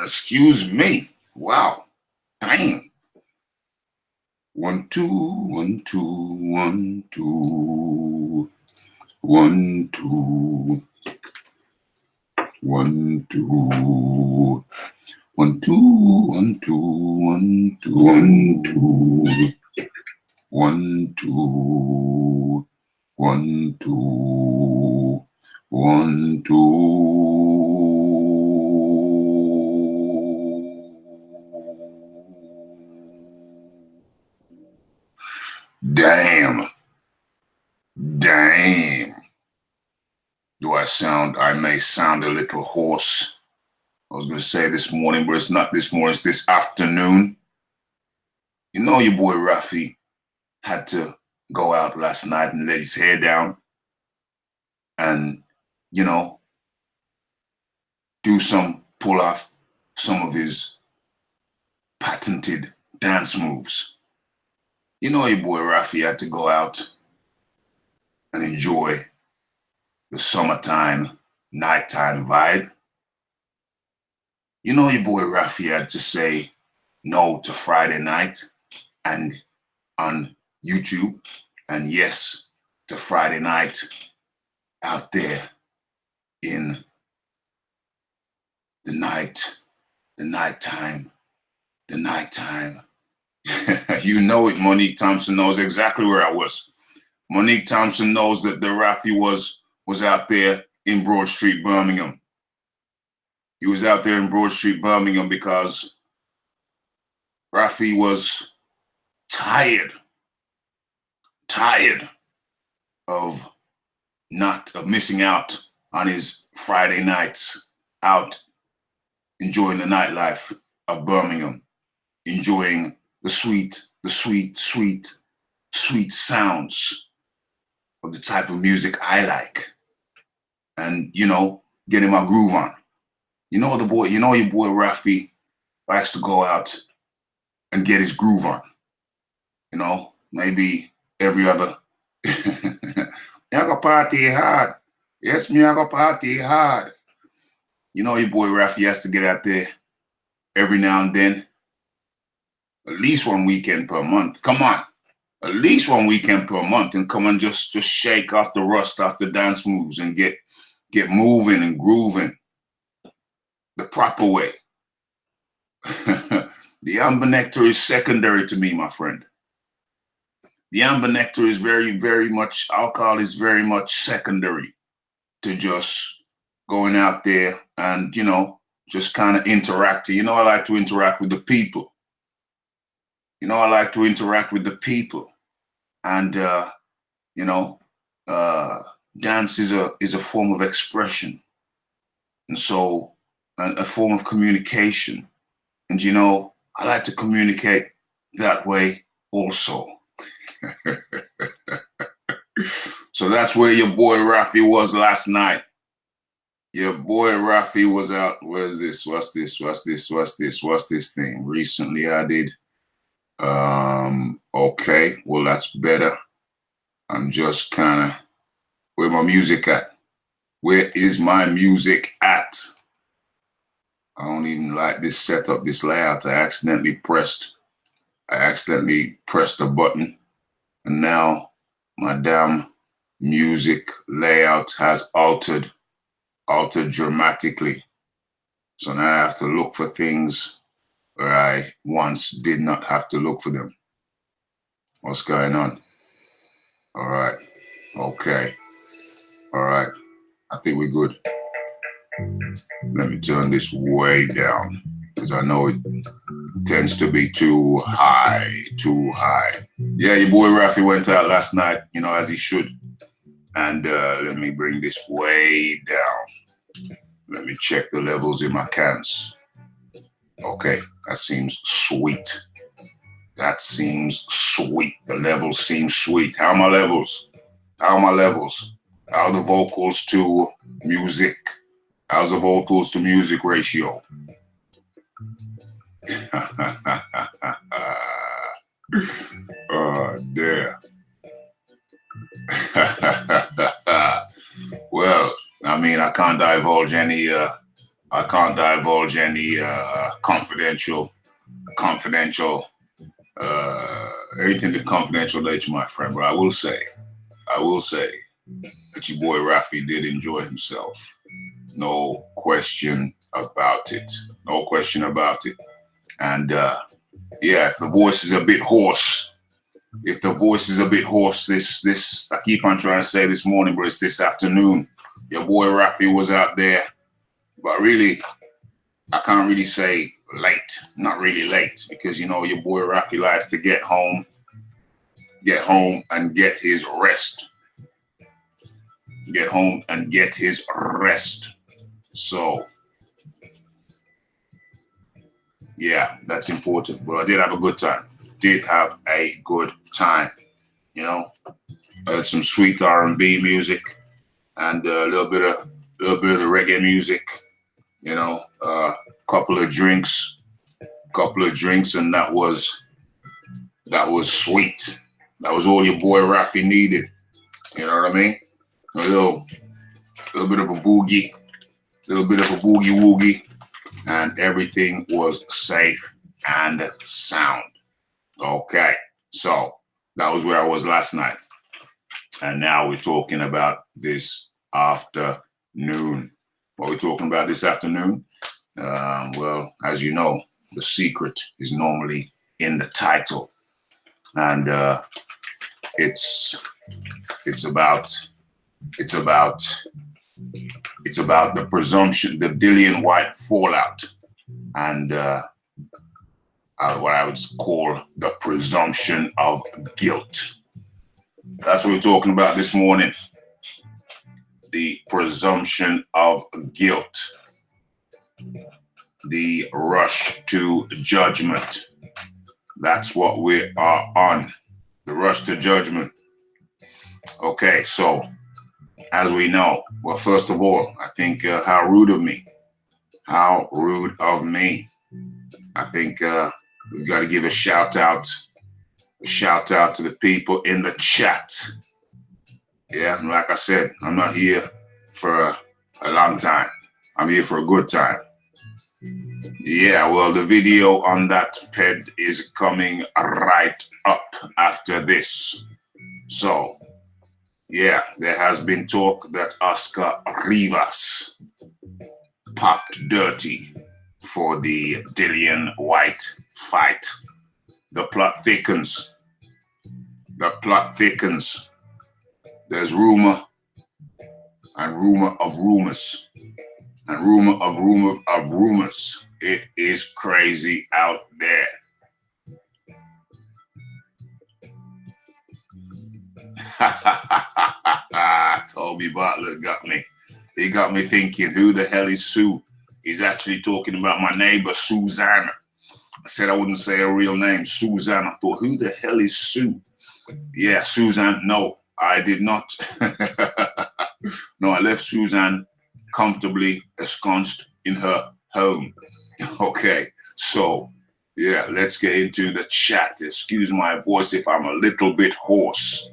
Excuse me. Wow. Damn. 1 2 1 2 1 2 1 2 1 2 1 2 1 2 1 2 1 2 1 2 1 2 1 2. Damn. Damn. I may sound a little hoarse. I was going to say this morning, but it's not this morning, it's this afternoon. You know your boy Raphie had to go out last night and let his hair down and, pull off some of his patented dance moves. You know your boy Raphie had to go out and enjoy the summertime, nighttime vibe. You know your boy Raphie had to say no to Friday night and on YouTube, and yes to Friday night out there in the nighttime. You know it, Monique Thompson knows exactly where I was. Monique Thompson knows that the Raphie was out there in Broad Street, Birmingham. He was out there in Broad Street, Birmingham because Raphie was tired of missing out on his Friday nights out enjoying the nightlife of Birmingham, enjoying the sweet sounds of the type of music I like, and getting my groove on. Your boy Raphie likes to go out and get his groove on. Maybe every other. I go party hard. Yes, me, I go party hard. Your boy Raphie has to get out there every now and then. At least one weekend per month. Come on. At least one weekend per month, and come and just shake off the rust off the dance moves and get moving and grooving the proper way. The amber nectar is secondary to me, my friend. The amber nectar is very, very much, alcohol is very much secondary to just going out there and, just kind of interacting. I like to interact with the people. And, dance is a form of expression. And so, a form of communication. And, I like to communicate that way also. So that's where your boy Raphie was last night. Your boy Raphie was out. What's this thing? Recently I did. Okay, well, that's better. I'm just kind of, where my music at? Where is my music at? I don't even like this setup, this layout. I accidentally pressed a button, and now my damn music layout has altered dramatically. So now I have to look for things where I once did not have to look for them. What's going on? All right. Okay. All right. I think we're good. Let me turn this way down, because I know it tends to be too high. Yeah, your boy Raphie went out last night, as he should. And let me bring this way down. Let me check the levels in my cans. Okay, that seems sweet. The levels seem sweet. How are my levels? How are the vocals to music? How's the vocals to music ratio? Oh, dear. Well, I can't divulge any I can't divulge any confidential, anything to confidential nature, my friend. But I will say that your boy Raphie did enjoy himself. No question about it. No question about it. And yeah, if the voice is a bit hoarse, this I keep on trying to say this morning, but it's this afternoon. Your boy Raphie was out there, but really, I can't really say late. Not really late, because you know your boy Raphie likes to get home and get his rest. Get home and get his rest. So yeah, that's important. But I did have a good time. You know, I had some sweet R&B music and a little bit of the reggae music. You know, couple of drinks, and that was sweet. That was all your boy Raphie needed. You know what I mean? A little bit of a boogie, woogie, and everything was safe and sound. Okay, so that was where I was last night, and now we're talking about this afternoon. What we're talking about this afternoon? Well, as you know, the secret is normally in the title, and it's about the presumption, the Dillian Whyte fallout, and what I would call the presumption of guilt. That's what we're talking about this morning. The presumption of guilt. The rush to judgment. That's what we are on. The rush to judgment. Okay, so as we know, well, first of all, I think how rude of me. How rude of me. I think we've got to give a shout out to the people in the chat. Yeah, and like I said, I'm not here for a long time. I'm here for a good time. Yeah, well, the video on that ped is coming right up after this. So, yeah, there has been talk that Oscar Rivas popped dirty for the Dillian Whyte fight. The plot thickens. There's rumor of rumors. It is crazy out there. Toby Butler got me. He got me thinking, who the hell is Sue? He's actually talking about my neighbor, Susanna. I said I wouldn't say her real name, Susanna. I thought, who the hell is Sue? Yeah, Suzanne. No, I did not. No, I left Suzanne comfortably ensconced in her home. Okay, so yeah, let's get into the chat. Excuse my voice if I'm a little bit hoarse.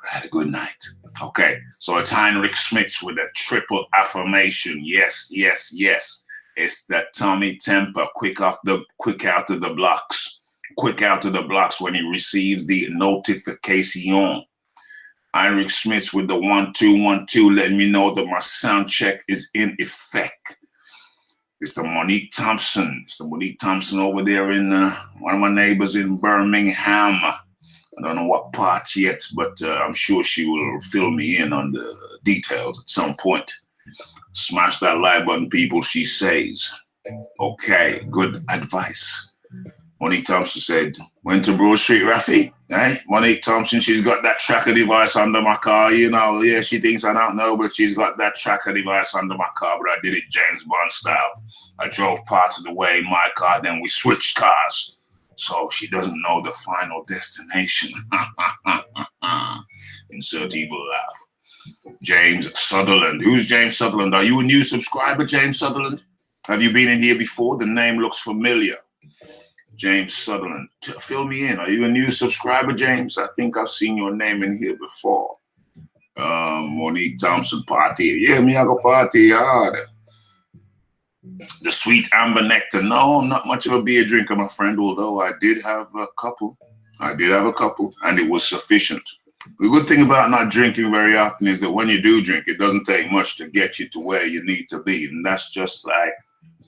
I had a good night. Okay, so it's Heinrich Schmitz with a triple affirmation. Yes. It's the Tommy Temper, quick out of the blocks. Quick out of the blocks when he receives the notification. Heinrich Schmitz with the 1-2-1-2, letting me know that my sound check is in effect. It's the Monique Thompson. It's the Monique Thompson over there in one of my neighbors in Birmingham. I don't know what part yet, but I'm sure she will fill me in on the details at some point. Smash that like button, people, she says. Okay, good advice. Monique Thompson said, went to Broad Street, Raphie. Eh? Monique Thompson, she's got that tracker device under my car. You know, yeah, she thinks I don't know, but she's got that tracker device under my car. But I did it James Bond style. I drove part of the way in my car, then we switched cars. So she doesn't know the final destination. Insert evil laugh. James Sutherland. Who's James Sutherland? Are you a new subscriber, James Sutherland? Have you been in here before? The name looks familiar. James Sutherland. Fill me in. Are you a new subscriber, James? I think I've seen your name in here before. Monique Thompson party. Yeah, me I go party hard. The sweet amber nectar. No, I'm not much of a beer drinker, my friend, although I did have a couple. I did have a couple, and it was sufficient. The good thing about not drinking very often is that when you do drink, it doesn't take much to get you to where you need to be. And that's just like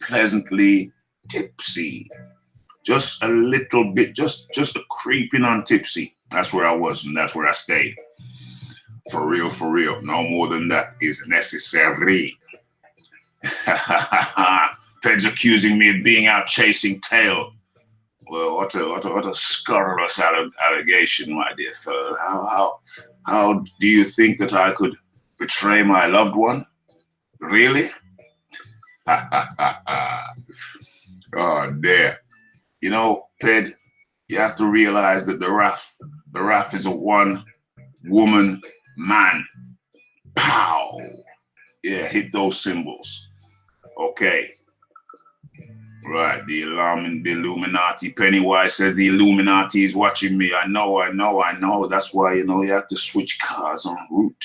pleasantly tipsy. Just a little bit, just a creeping on tipsy. That's where I was, and that's where I stayed. For real, for real. No more than that is necessary. Ped's accusing me of being out chasing tail. Well, what a scurrilous allegation, my dear fellow. How do you think that I could betray my loved one? Really? Oh, dear. You know, Ped, you have to realize that the Raph is a one-woman man. Pow! Yeah, hit those cymbals. Okay. Right, the Illuminati. Pennywise says the Illuminati is watching me. I know. That's why, you have to switch cars en route.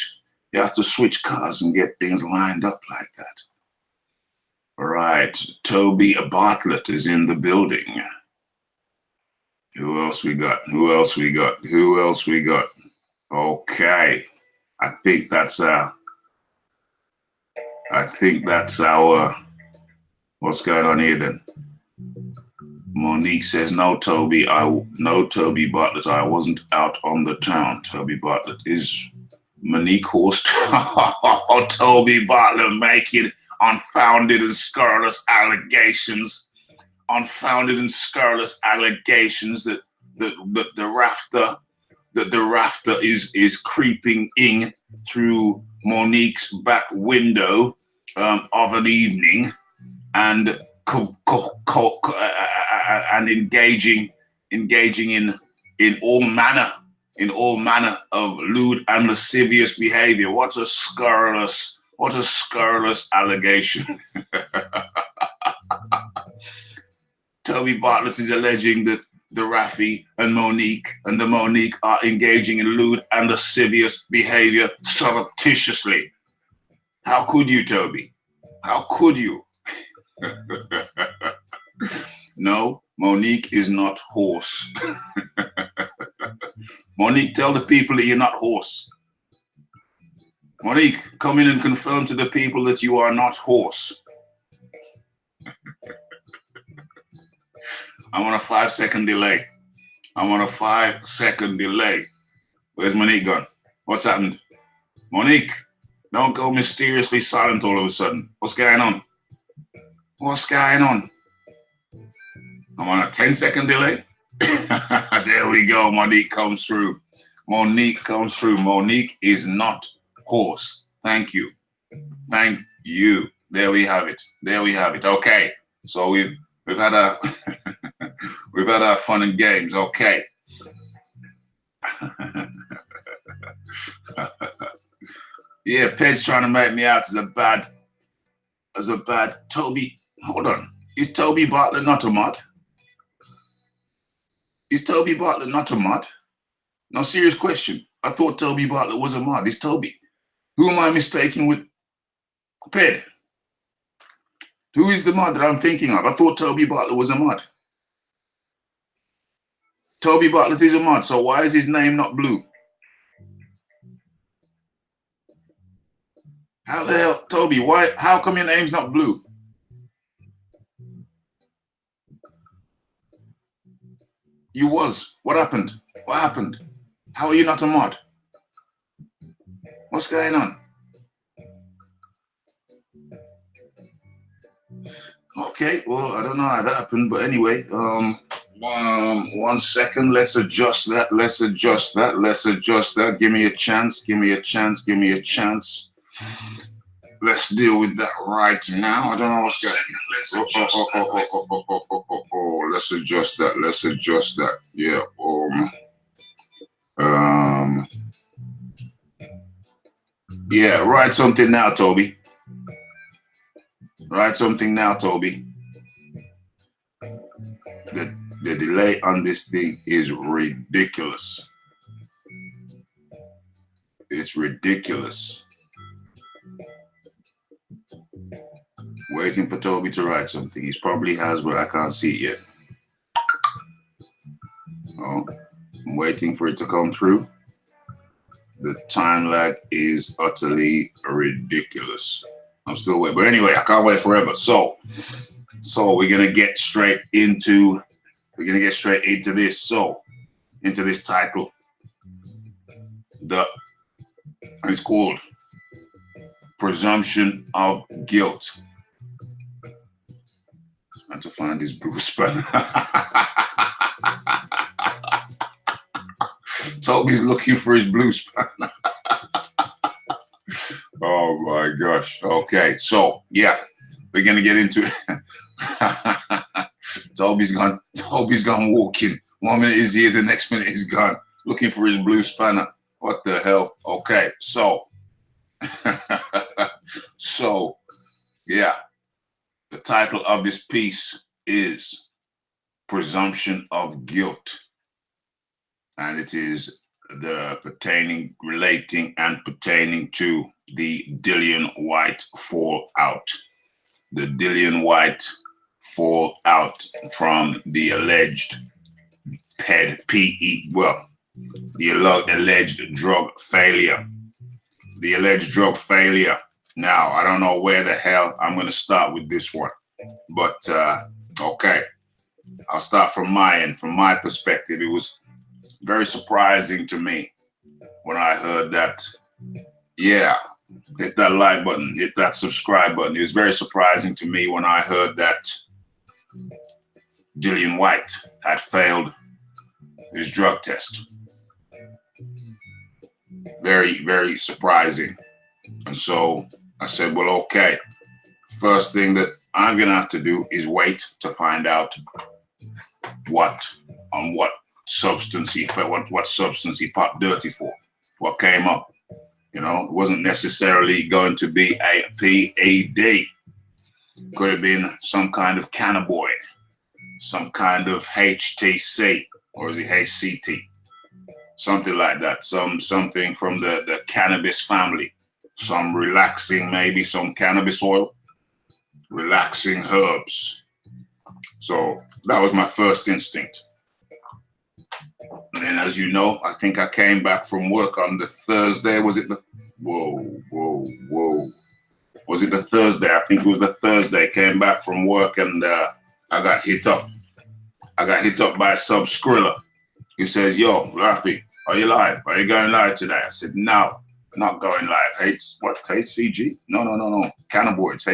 You have to switch cars and get things lined up like that. All right, Toby Bartlett is in the building. Who else we got? Okay. I think that's our what's going on here then? Monique says, no, Toby Bartlett. I wasn't out on the town. Toby Bartlett is Monique Horst. Toby Bartlett making unfounded and scurrilous allegations. That the rafter is creeping in through Monique's back window of an evening and engaging in all manner of lewd and lascivious behavior. What a scurrilous allegation. Toby Bartlett is alleging that the Raphie and the Monique are engaging in lewd and lascivious behavior surreptitiously. How could you, Toby? How could you? No, Monique is not horse. Monique, tell the people that you're not horse. Monique, come in and confirm to the people that you are not horse. I'm on a 5-second delay. Where's Monique gone? What's happened? Monique, don't go mysteriously silent all of a sudden. What's going on? I'm on a 10-second delay. There we go. Monique comes through. Monique is not horse. Thank you. There we have it. Okay. So we've had our fun and games. Okay. Yeah, Ped's trying to make me out as a bad Toby. Hold on. Is Toby Bartlett not a mod? No, serious question. I thought Toby Bartlett was a mod. Is Toby? Who am I mistaking with? Ped. Who is the mod that I'm thinking of? I thought Toby Bartlett was a mod. Toby Bartlett is a mod, so why is his name not blue? How the hell, Toby, how come your name's not blue? You was. What happened? How are you not a mod? What's going on? Okay, well, I don't know how that happened, but anyway, 1 second. Let's adjust that. Give me a chance. Let's deal with that right now. I don't know what's going on. Let's adjust that. Yeah. Yeah, write something now, Toby. The delay on this thing is ridiculous. It's ridiculous. Waiting for Toby to write something. He probably has, but I can't see it yet. Oh, I'm waiting for it to come through. The time lag is utterly ridiculous. I'm still waiting, but anyway, I can't wait forever. So we're gonna get straight into this. So into this title, and it's called Presumption of Guilt. And to find this blue spanner. Toby's looking for his blue spanner. Oh my gosh. Okay, so yeah, we're gonna get into it. Toby's gone walking. 1 minute he's here, the next minute he's gone. Looking for his blue spanner. What the hell? Okay, so so yeah. The title of this piece is Presumption of Guilt. And it is relating to the Dillian Whyte fallout. The Dillian Whyte fallout from the alleged alleged drug failure. The alleged drug failure. Now, I don't know where the hell I'm going to start with this one. But, okay. I'll start from my end. From my perspective, it was very surprising to me when I heard that. Yeah, hit that like button, hit that subscribe button. It was very surprising to me when I heard that Dillian Whyte had failed his drug test. Very, very surprising. And so I said, well, okay, first thing that I'm going to have to do is wait to find out what substance he popped dirty for, what came up. You know, it wasn't necessarily going to be a PED. Could have been some kind of cannabinoid, some kind of HTC, or is it HCT? Something like that, something from the cannabis family. Some relaxing, maybe some cannabis oil, relaxing herbs. So that was my first instinct. And then, as you know, I think I came back from work on the Thursday. Was it the, Was it the Thursday? I think it was the Thursday. Came back from work and I got hit up. I got hit up by a sub-skriller. He says, yo, Raphie, are you live? Are you going live today? I said, no. Not going live. HCG? No. Cannabinoids.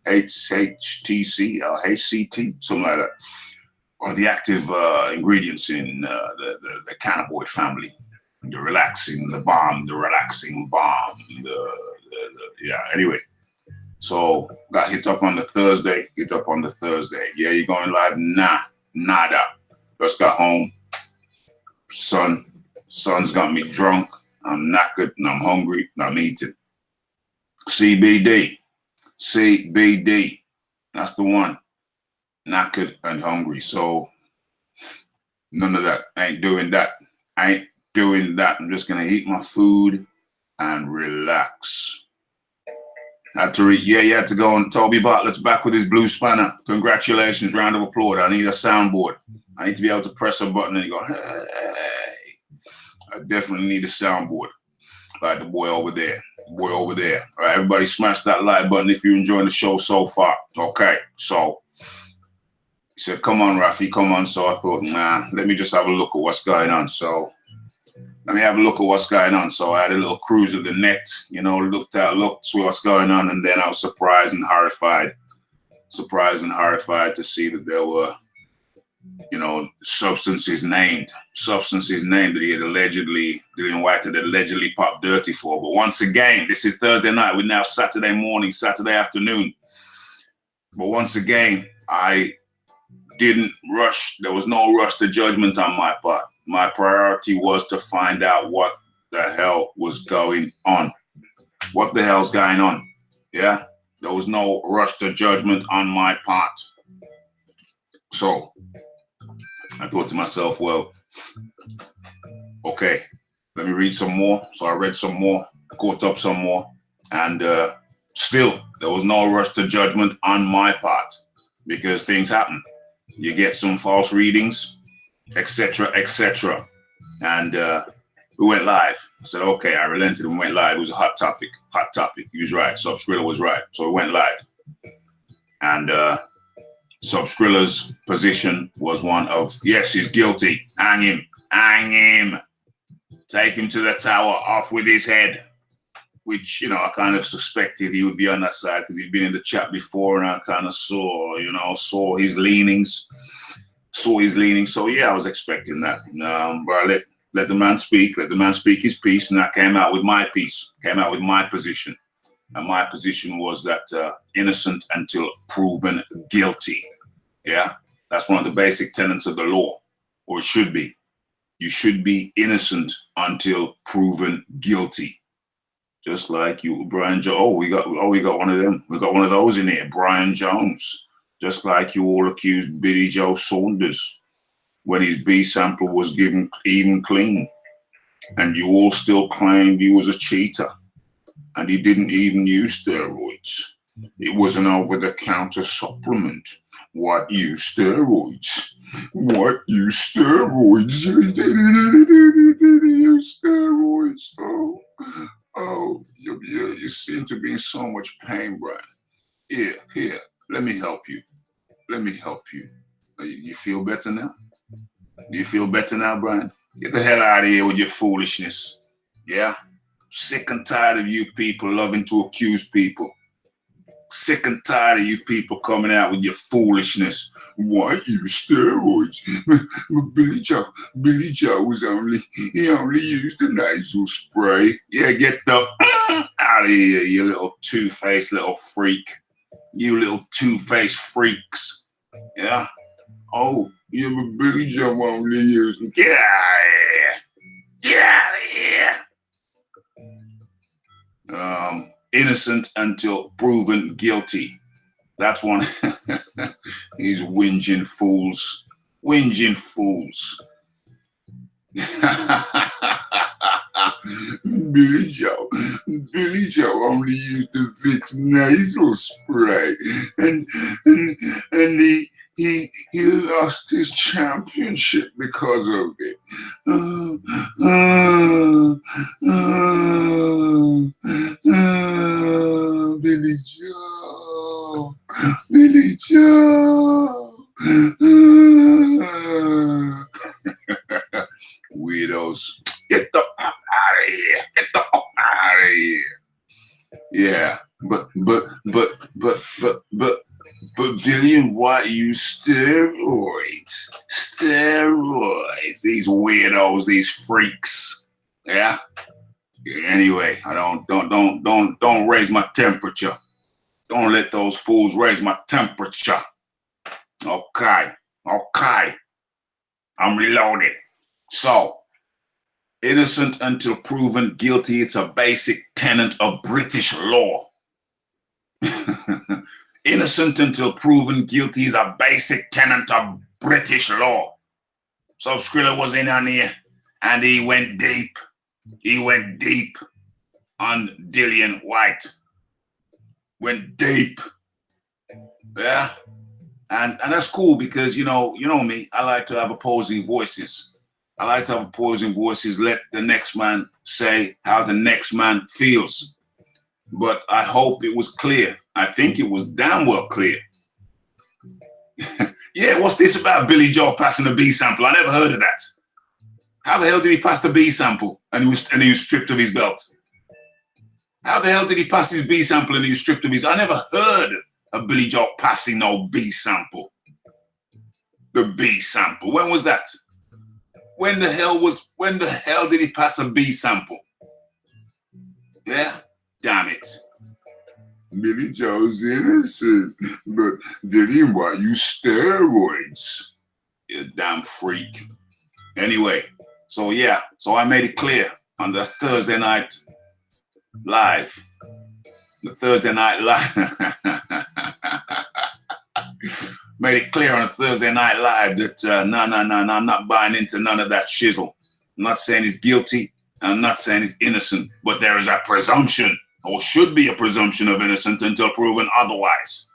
HTC or HCT, something like that. Or the active ingredients in the cannabinoid family. The relaxing bomb. Yeah, anyway. So got hit up on the Thursday. Yeah, you going live? Nah, nada. Just got home. Son's got me drunk. I'm knackered and I'm hungry and I'm eating. CBD. That's the one. Knackered and hungry. So none of that. I ain't doing that. I'm just going to eat my food and relax. Had to go on Toby Bartlett's back with his blue spanner. Congratulations. Round of applause. I need a soundboard. I need to be able to press a button and go, hey. I definitely need a soundboard. Like the boy over there. All right, everybody smash that like button if you're enjoying the show so far. Okay, so he said, come on, Raphie, come on. So I thought, nah, let me just have a look at what's going on. So I had a little cruise of the net, looked, see what's going on. And then I was surprised and horrified to see that there were, substances named that Dillian Whyte had allegedly popped dirty for. But once again, this is Thursday night. We're now Saturday morning, Saturday afternoon. But once again, I didn't rush. There was no rush to judgment on my part. My priority was to find out what the hell was going on. What the hell's going on? Yeah? There was no rush to judgment on my part. So I thought to myself, well, okay, let me read some more. So I read some more, caught up some more, and Still, there was no rush to judgment on my part because things happen. You get some false readings, etc., etc. And we went live. I said, okay, I relented and went live. It was a hot topic. Hot topic. He was right. Subscriller was right. So we went live. And Subskrilla's position was one of, yes, he's guilty. Hang him. Hang him. Take him to the tower, off with his head. Which, you know, I kind of suspected he would be on that side because he'd been in the chat before and I kind of saw his leanings. So yeah, I was expecting that. But let the man speak. Let the man speak his piece. And I came out with my piece. Came out with my position. And my position was that innocent until proven guilty. Yeah, that's one of the basic tenets of the law, or it should be. You should be innocent until proven guilty. Just like you, Brian Jones. Oh, we got one of them. We got one of those in here, Brian Jones. Just like you all accused Billy Joe Saunders when his B sample was given even clean, and you all still claimed he was a cheater, and he didn't even use steroids. It was an over-the-counter supplement. What use steroids? What use steroids? Use steroids. Oh, you seem to be in so much pain, Brian. Here, let me help you. Let me help you. You feel better now? Do you feel better now, Brian? Get the hell out of here with your foolishness. Yeah? Sick and tired of you people loving to accuse people. Sick and tired of you people coming out with your foolishness. Why use steroids? Billy Joe was only used a nasal spray. Yeah, get the out of here, you little two-faced little freak. You little two-faced freaks. Yeah? Oh, yeah, but Billy Joe only used. Get out of here. Get out of here. Innocent until proven guilty. That's one. These whinging fools. Whinging fools. Billy Joe only used the Vicks nasal spray, and he lost his championship because of it. Billy Joe. Weirdos. Get the fuck out of here. Get the fuck out of here. Yeah, but Dillian Whyte used steroids. Steroids. These weirdos, these freaks. Yeah. Anyway, I don't raise my temperature. Don't let those fools raise my temperature. Okay. I'm reloaded. So, innocent until proven guilty. It's a basic tenet of British law. Innocent until proven guilty is a basic tenet of British law. So Skrilla was in on here and he went deep. He went deep on Dillian Whyte. Went deep. Yeah. And that's cool because, you know me, I like to have opposing voices. I like to have opposing voices. Let the next man say how the next man feels. But I hope it was clear. I think it was damn well clear. Yeah, what's this about Billy Joe passing a B sample? I never heard of that. How the hell did he pass the B sample and he was stripped of his belt? How the hell did he pass his B sample and he was stripped of his? I never heard of Billy Joe passing no B sample. The B sample. When was that? When the hell did he pass a B sample? Yeah, damn it. Billy Joe's innocent, but Dillian Whyte used steroids. You damn freak. Anyway, so yeah, so I made it clear on the Thursday night live. The Thursday night live. Made it clear on a Thursday night live that no, I'm not buying into none of that shizzle. I'm not saying he's guilty. I'm not saying he's innocent, but there is a presumption or should be a presumption of innocence until proven otherwise.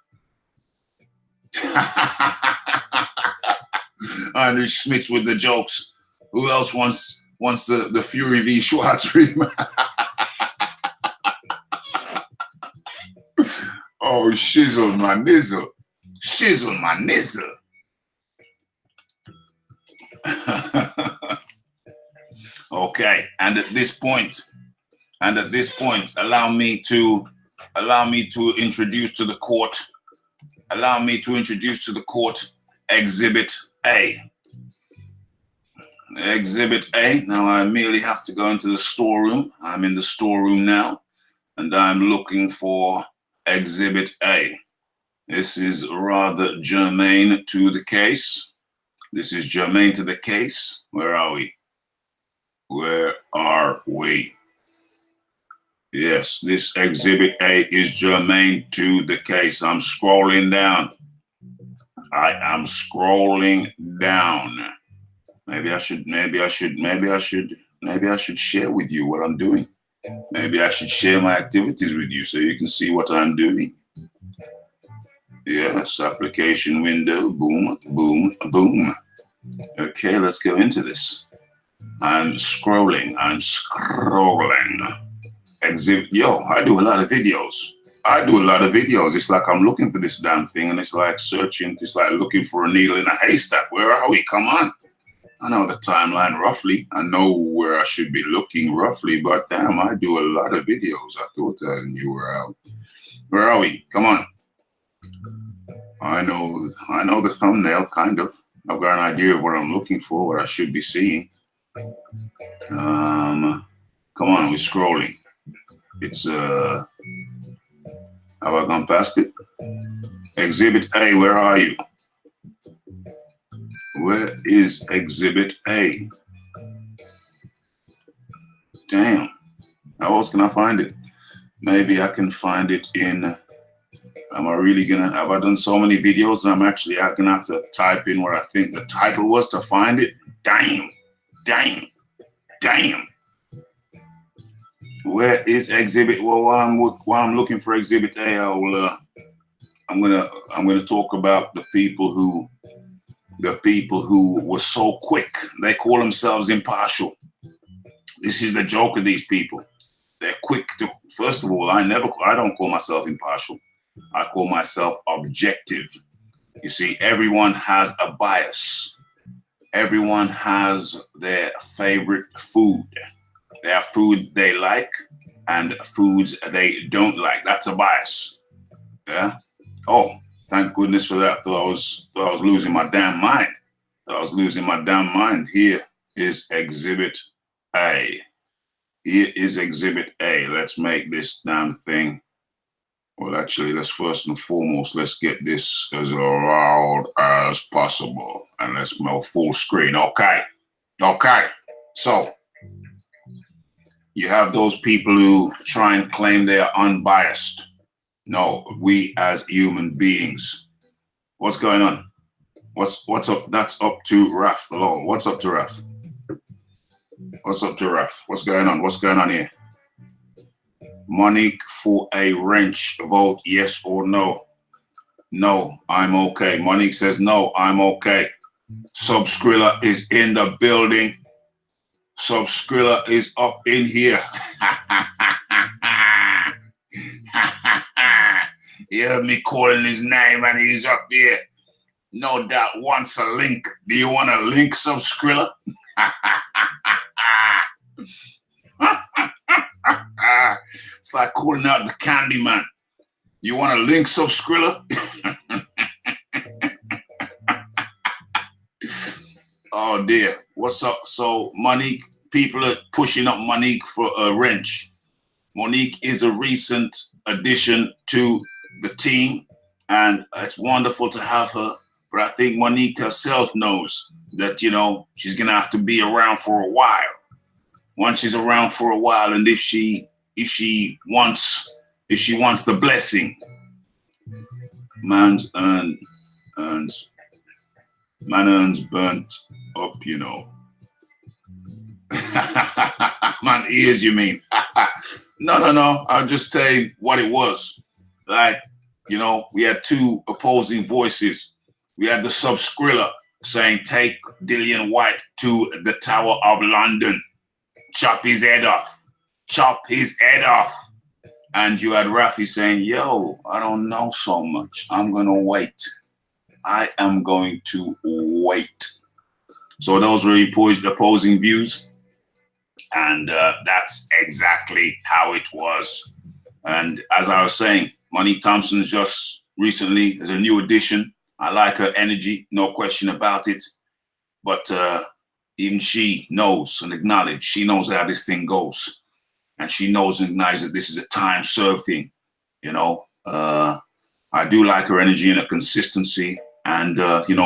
Andrew Smith with the jokes. Who else wants the Fury v. Schwartz rematch? Oh, shizzle my nizzle. Shizzle my nizzle. Okay, and at this point, allow me to introduce to the court. Allow me to introduce to the court Exhibit A. Exhibit A. Now I merely have to go into the storeroom. I'm in the storeroom now, and I'm looking for Exhibit A. This is rather germane to the case. This is germane to the case. Where are we? Where are we? Yes, this Exhibit A is germane to the case. I'm scrolling down. I am scrolling down. Maybe I should share with you what I'm doing. Maybe I should share my activities with you so you can see what I'm doing. Yes, application window, boom, boom, boom. Okay, let's go into this. I'm scrolling. Exhibit, yo, I do a lot of videos. It's like I'm looking for this damn thing, and it's like searching, it's like looking for a needle in a haystack. Where are we? Come on. I know the timeline roughly. I know where I should be looking roughly, but damn, I do a lot of videos. I thought I knew where out. Where are we? Come on. I know the thumbnail, kind of. I've got an idea of what I'm looking for, what I should be seeing. Come on, we're scrolling. It's have I gone past it? Exhibit A, where are you? Where is Exhibit A? Damn. How else can I find it? Maybe I can find it in. Am I really gonna? Have I done so many videos that I'm actually gonna have to type in what I think the title was to find it? Damn. Where is Exhibit? Well, while I'm looking for Exhibit A, I'm gonna talk about the people who were so quick. They call themselves impartial. This is the joke of these people. They're quick to. First of all, I don't call myself impartial. I call myself objective. You see, everyone has a bias. Everyone has their favorite food. There are food they like and foods they don't like. That's a bias. Yeah. Oh, thank goodness for that. Thought I was losing my damn mind. Here is Exhibit A. Let's make this damn thing. Well, actually, let's first and foremost, let's get this as loud as possible. And let's go full screen. Okay. So, you have those people who try and claim they are unbiased. No, we as human beings. What's going on? What's up? That's up to Raph. Hello. What's up to Raph? What's going on? What's going on here? Monique for a wrench. Vote yes or no. No, I'm okay. Monique says no, I'm okay. Subscrilla is in the building. Subscrilla is up in here. You heard me calling his name and he's up here. No doubt wants a link. Do you want a link, Subscrilla? It's like calling out the candy man. You want a link, Subscrilla? Oh dear. What's up? So Monique, people are pushing up Monique for a wrench. Monique is a recent addition to the team, and it's wonderful to have her. But I think Monique herself knows that, you know, she's gonna have to be around for a while. Once she's around for a while, and if she wants the blessing, man earns burnt up, you know. Man ears, you mean? No. I'm just saying what it was. Like, we had two opposing voices. We had the sub Skrilla saying, take Dillian Whyte to the Tower of London, chop his head off, chop his head off. And you had Raphie saying, yo, I don't know so much. I'm going to wait. I am going to wait. So those were opposing views. And that's exactly how it was. And as I was saying, Monique Thompson's just recently is a new addition. I like her energy, no question about it. But even she knows and acknowledges, she knows how this thing goes. And she knows and acknowledges that this is a time-served thing. I do like her energy and her consistency. And,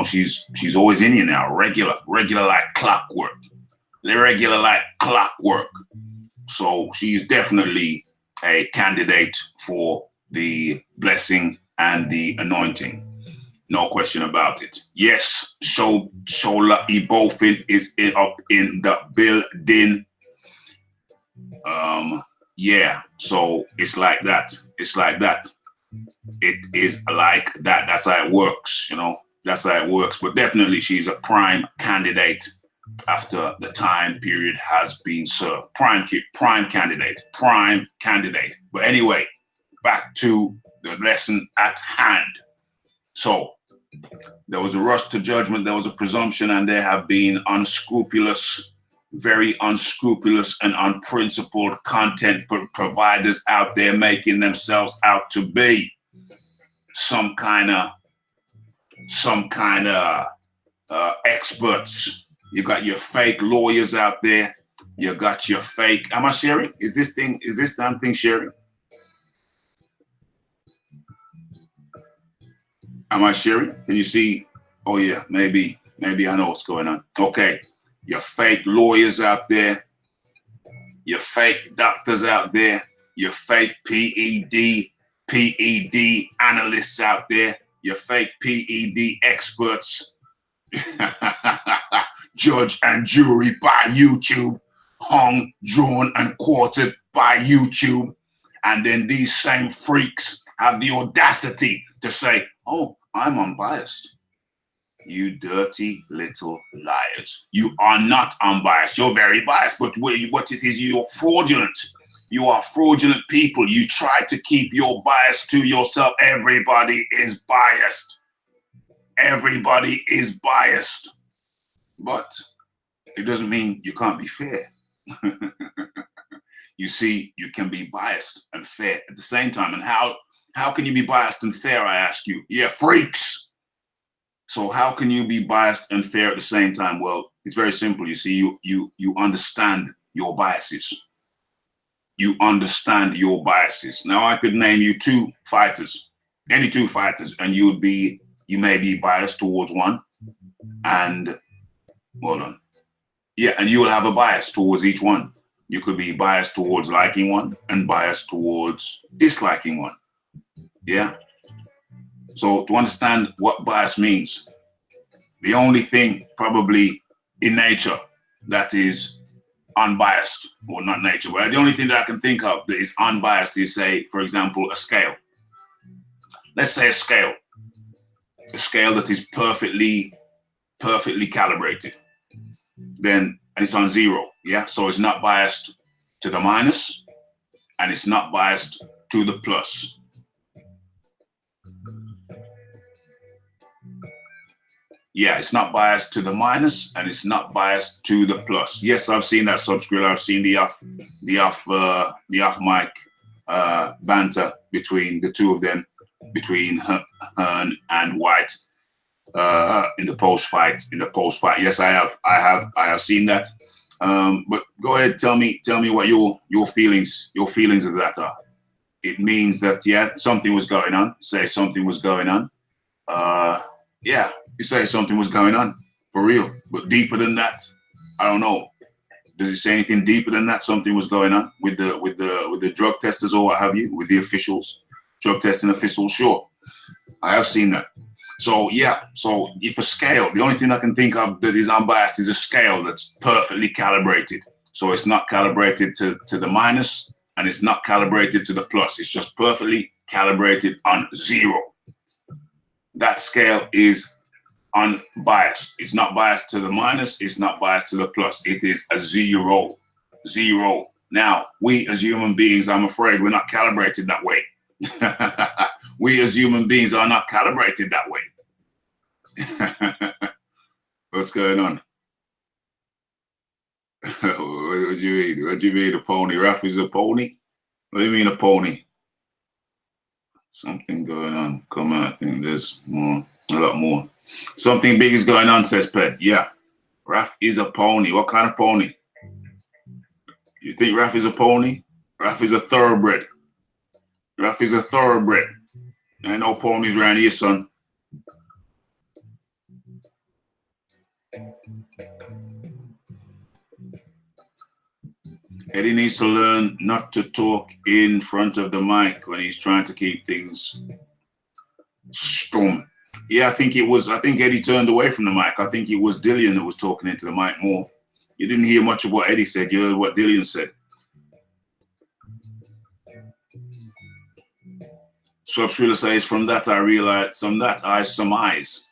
she's always in here now, regular like clockwork. Regular like clockwork. So she's definitely a candidate for the blessing and the anointing. No question about it. Yes, Shola Ibofin is up in the building. Yeah, so it's like that. It's like that. It is like that. That's how it works, That's how it works. But definitely she's a prime candidate after the time period has been served. Prime candidate. But anyway, back to the lesson at hand. So there was a rush to judgment, there was a presumption, and there have been very unscrupulous and unprincipled content providers out there making themselves out to be some kind of experts. You got your fake lawyers out there. You got your fake. Am I sharing? Is this damn thing sharing? Am I sharing? Can you see? Oh yeah, maybe I know what's going on. Okay. Your fake lawyers out there. Your fake doctors out there. Your fake PED analysts out there. Your fake PED experts. Judge and jury by YouTube, hung, drawn, and quartered by YouTube. And then these same freaks have the audacity to say, oh, I'm unbiased. You dirty little liars. You are not unbiased. You're very biased, but what it is, you're fraudulent. You are fraudulent people. You try to keep your bias to yourself. Everybody is biased. Everybody is biased. But it doesn't mean you can't be fair. You see, you can be biased and fair at the same time. And how can you be biased and fair, I ask you? Yeah, freaks. So how can you be biased and fair at the same time? Well, it's very simple. You see, you understand your biases. You understand your biases. Now I could name you two fighters, any two fighters, and you may be biased towards one, and hold on. Yeah, and you will have a bias towards each one. You could be biased towards liking one and biased towards disliking one. Yeah. So to understand what bias means, the only thing probably in nature that is unbiased, or not nature, but the only thing that I can think of that is unbiased is, say, for example, a scale. Let's say a scale that is perfectly calibrated. Then it's on zero. Yeah. So it's not biased to the minus and it's not biased to the plus. Yeah, it's not biased to the minus and it's not biased to the plus. Yes, I've seen that subscript. I've seen the off mic banter between the two of them, between Hearn and White in the post fight. Yes, I have seen that. But go ahead, tell me what your feelings of that are. It means that, yeah, something was going on. Say something was going on. Yeah, you say something was going on for real, but deeper than that, I don't know. Does it say anything deeper than that? Something was going on with the drug testers or what have you, with the officials, drug testing officials. Sure, I have seen that. So yeah, so if a scale, the only thing I can think of that is unbiased is a scale that's perfectly calibrated. So it's not calibrated to the minus and it's not calibrated to the plus. It's just perfectly calibrated on 0. That scale is unbiased. It's not biased to the minus. It's not biased to the plus. It is a 0. 0. Now, we as human beings, I'm afraid we're not calibrated that way. We as human beings are not calibrated that way. What's going on? What do you mean? What do you mean a pony? Raphie's a pony? What do you mean a pony? Something going on. Come on, I think there's more, a lot more. Something big is going on, says Ped. Yeah, Raph is a pony. What kind of pony? You think Raph is a pony? Raph is a thoroughbred. Raph is a thoroughbred. Ain't no ponies around here, son. Eddie needs to learn not to talk in front of the mic when he's trying to keep things storm. Yeah, I think Eddie turned away from the mic. I think it was Dillian that was talking into the mic more. You didn't hear much of what Eddie said. You heard what Dillian said. Subscriber says, from that I surmise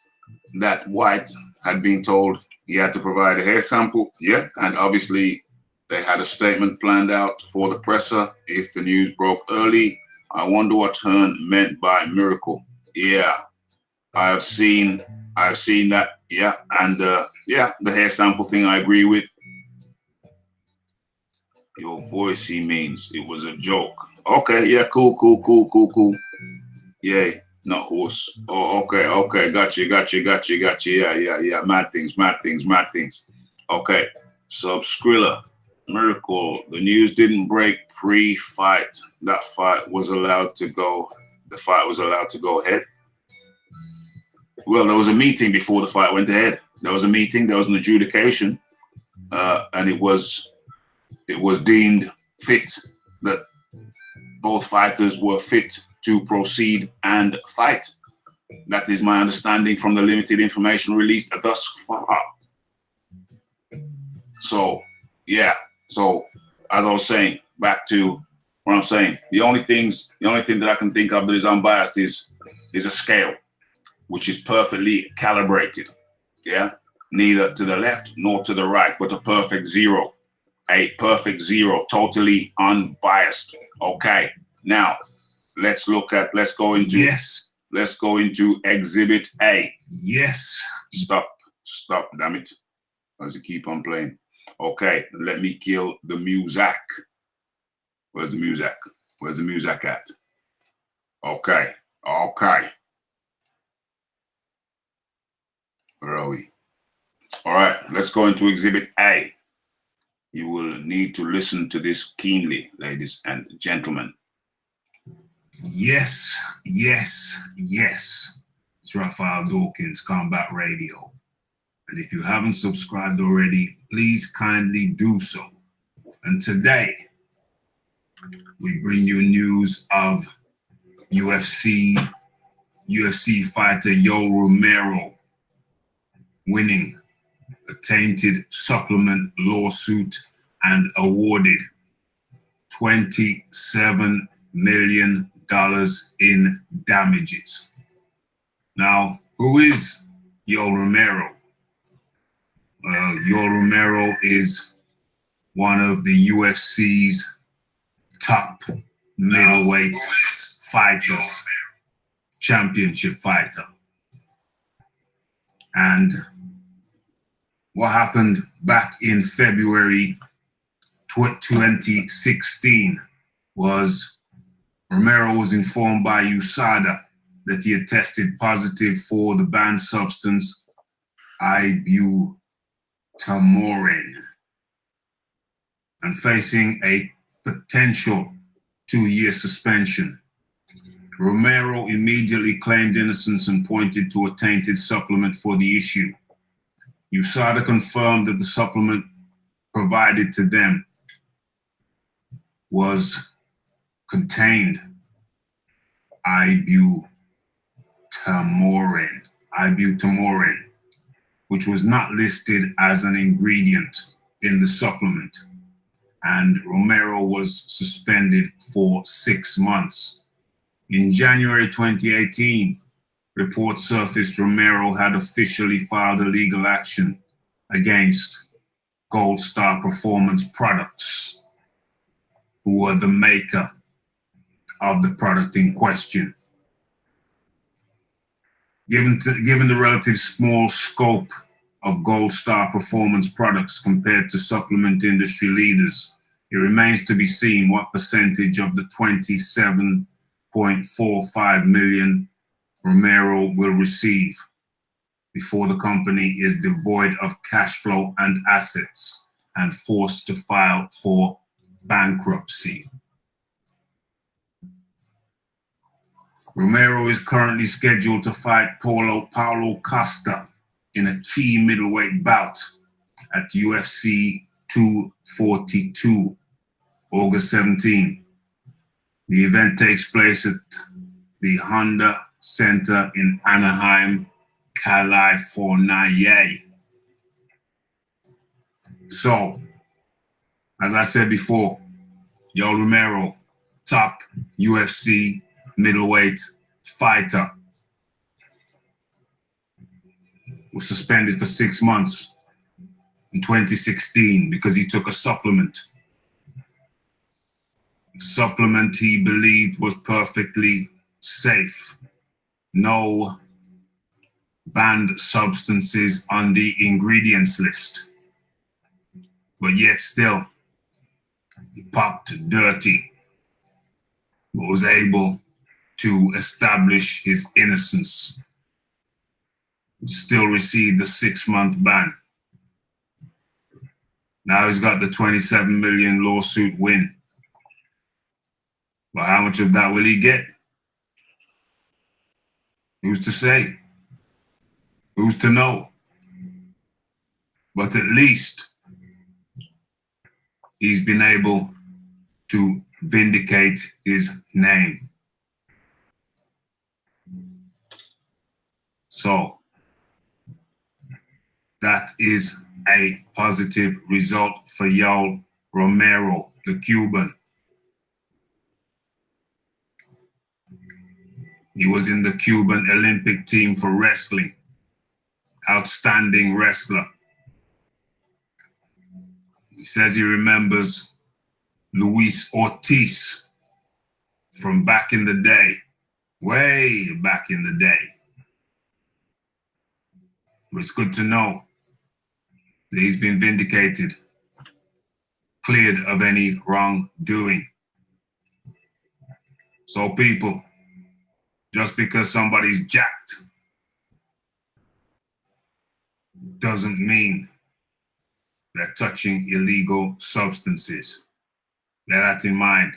that White had been told he had to provide a hair sample. Yeah, and obviously they had a statement planned out for the presser if the news broke early. I wonder what Hearn meant by miracle. Yeah, I've seen that. Yeah, and yeah, the hair sample thing I agree with. Your voice, he means it was a joke. Okay, yeah, cool. Yay, not horse. Oh, okay, gotcha. Yeah. Mad things. Okay, Skrilla, miracle. The news didn't break pre-fight. That fight was allowed to go. The fight was allowed to go ahead. Well, there was a meeting before the fight went ahead. There was a meeting. There was an adjudication, and it was deemed fit that both fighters were fit to proceed and fight. That is my understanding from the limited information released thus far. So, yeah. So, as I was saying, back to what I'm saying, the only thing that I can think of that is unbiased is a scale, which is perfectly calibrated. Yeah, neither to the left nor to the right, but a perfect 0. A perfect 0, totally unbiased. Okay, now let's go into Exhibit A. Yes. Stop, damn it. As you keep on playing. Okay, let me kill the music. Where's the music? Where's the music at? Okay. Where are we? All right, let's go into Exhibit A. You will need to listen to this keenly, ladies and gentlemen. Yes. It's Raphael Dawkins, Combat Radio. And if you haven't subscribed already, please kindly do so. And today, we bring you news of UFC fighter Yoel Romero winning a tainted supplement lawsuit and awarded $27 million in damages. Now, who is Yoel Romero? Yoel Romero is one of the UFC's top middleweight fighters, championship fighter. And what happened back in February 2016 was Romero was informed by USADA that he had tested positive for the banned substance ibutamoren and facing a potential 2-year suspension. Romero immediately claimed innocence and pointed to a tainted supplement for the issue. USADA confirmed that the supplement provided to them was contained ibutamoren, which was not listed as an ingredient in the supplement. and Romero was suspended for 6 months. In January 2018, reports surfaced Romero had officially filed a legal action against Gold Star Performance Products, who were the maker of the product in question. Given the relative small scope of Gold Star Performance Products compared to supplement industry leaders, it remains to be seen what percentage of the $27.45 million Romero will receive before the company is devoid of cash flow and assets and forced to file for bankruptcy. Romero is currently scheduled to fight Paulo Costa in a key middleweight bout at UFC 242, August 17. The event takes place at the Honda Center in Anaheim, California. So, as I said before, Yoel Romero, top UFC middleweight fighter, was suspended for 6 months in 2016 because he took a supplement. A supplement he believed was perfectly safe. No banned substances on the ingredients list. But yet still, he popped dirty, but was able to establish his innocence. Still received the 6-month ban. Now he's got the 27 million lawsuit win. But how much of that will he get? Who's to say? Who's to know? But at least he's been able to vindicate his name. So that is a positive result for Yoel Romero, the Cuban. He was in the Cuban Olympic team for wrestling. Outstanding wrestler. He says he remembers Luis Ortiz from back in the day, way back in the day. But it's good to know that he's been vindicated, cleared of any wrongdoing. So people, just because somebody's jacked doesn't mean they're touching illegal substances. Bear that in mind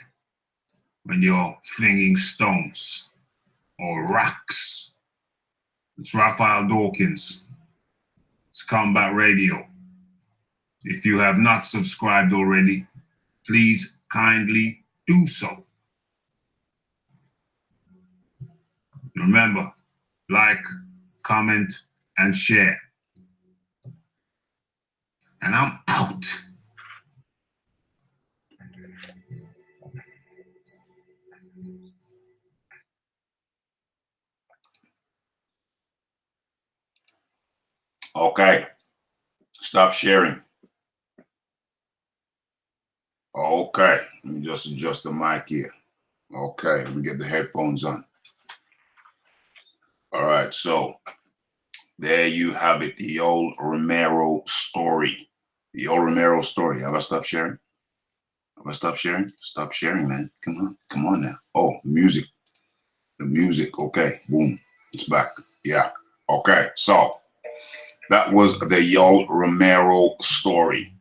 when you're flinging stones or rocks. It's Raphael Dawkins. It's Combat Radio. If you have not subscribed already, please kindly do so. Remember, like, comment, and share. And I'm out. Okay. Stop sharing. Okay. Let me just adjust the mic here. Okay. Let me get the headphones on. All right. So there you have it. The Yoel Romero story. The Yoel Romero story. Have I stopped sharing? Have I stopped sharing? Stop sharing, man. Come on. Come on now. Oh, music. The music. Okay. Boom. It's back. Yeah. Okay. So that was the Yoel Romero story.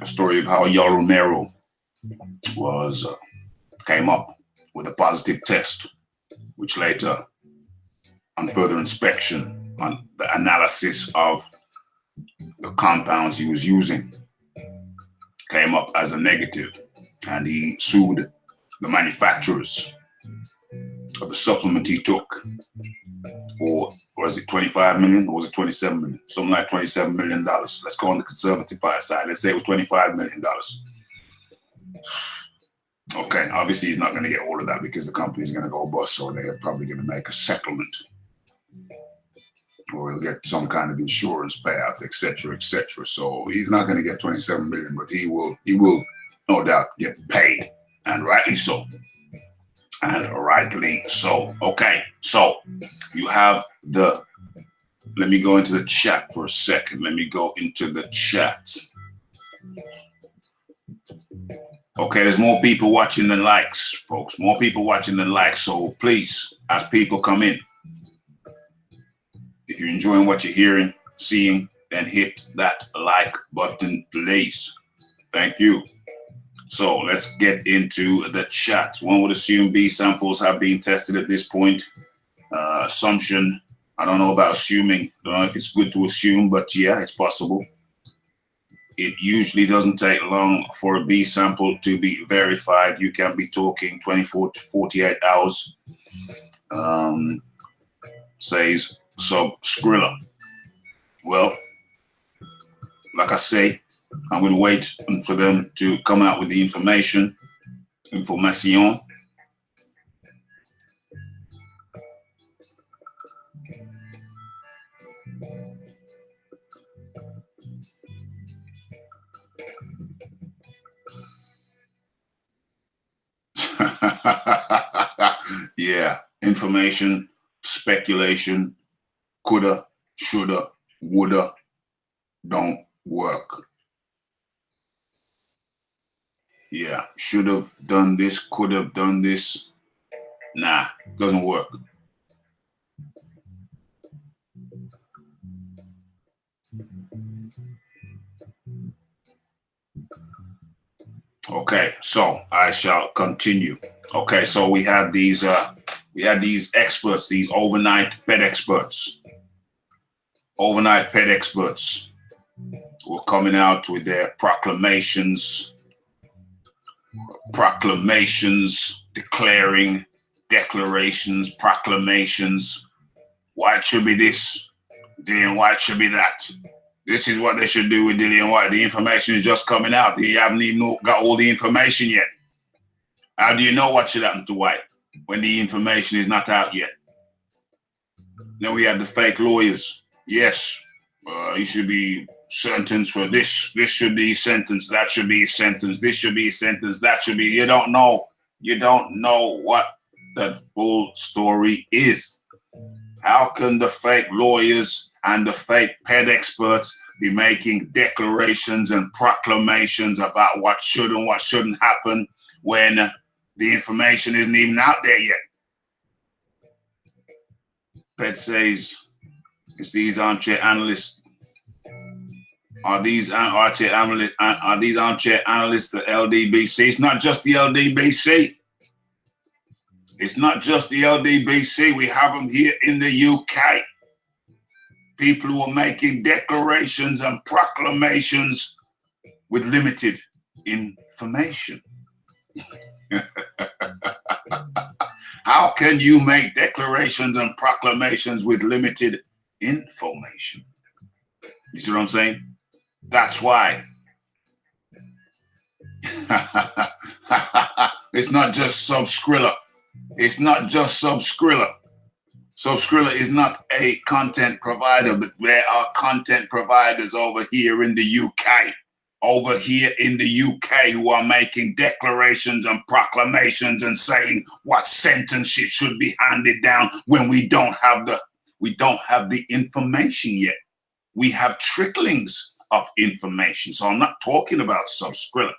A story of how Yoel Romero was came up with a positive test, which later, on further inspection, on the analysis of the compounds he was using, came up as a negative, and he sued the manufacturers of the supplement he took for, was it 25 million or was it 27 million? Something like $27 million. Let's go on the conservative side. Let's say it was $25 million. Okay, obviously he's not going to get all of that because the company's going to go bust, so they're probably going to make a settlement, or he'll get some kind of insurance payout, etc., etc. So he's not going to get 27 million, but he will no doubt get paid, and rightly so. And rightly so. Okay, so you have the. Let me go into the chat for a second. Let me go into the chat. Okay, there's more people watching than likes, folks. More people watching than likes. So please, as people come in, if you're enjoying what you're hearing, seeing, then hit that like button, please. Thank you. So let's get into the chat. One would assume B samples have been tested at this point. Assumption. I don't know about assuming. I don't know if it's good to assume, but yeah, it's possible. It usually doesn't take long for a B sample to be verified. You can be talking 24 to 48 hours, says Skrilla. Well, like I say, I'm going to wait for them to come out with the information. Yeah, information, speculation, coulda, shoulda, woulda, don't work. Yeah, should have done this, could have done this. Nah, doesn't work. Okay, so I shall continue. Okay, so we had these experts, these overnight pet experts. Overnight pet experts were coming out with their proclamations, declaring declarations, proclamations. Whyte should be this, Dillian Whyte should be that. This is what they should do with Dillian Whyte. The information is just coming out. You haven't even got all the information yet. How do you know what should happen to Whyte when the information is not out yet? Then we have the fake lawyers. Yes, he should be sentenced for this. This should be sentenced. That should be sentenced. This should be sentenced. That should be. You don't know. You don't know what the full story is. How can the fake lawyers and the fake pet experts be making declarations and proclamations about what should and what shouldn't happen when the information isn't even out there yet? Pet says, it's these armchair analysts. Are these armchair analysts the LDBC? It's not just the LDBC. It's not just the LDBC. We have them here in the UK. People who are making declarations and proclamations with limited information. How can you make declarations and proclamations with limited information? You see what I'm saying? That's why. It's not just Skrilla. It's not just Skrilla. Skrilla is not a content provider, but there are content providers over here in the UK. Over here in the UK who are making declarations and proclamations and saying what sentence should be handed down when we don't have the information yet. We have tricklings of information. So I'm not talking about Skrilla.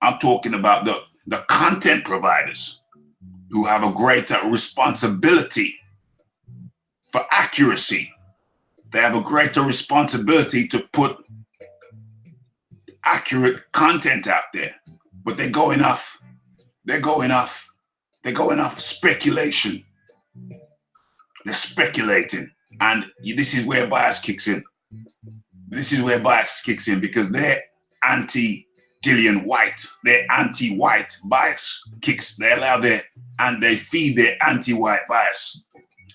I'm talking about the content providers who have a greater responsibility for accuracy. They have a greater responsibility to put accurate content out there, but they're going off speculation. They're speculating, and this is where bias kicks in. Because they're anti-Dillian Whyte, their anti-Whyte bias kicks. They feed their anti-Whyte bias,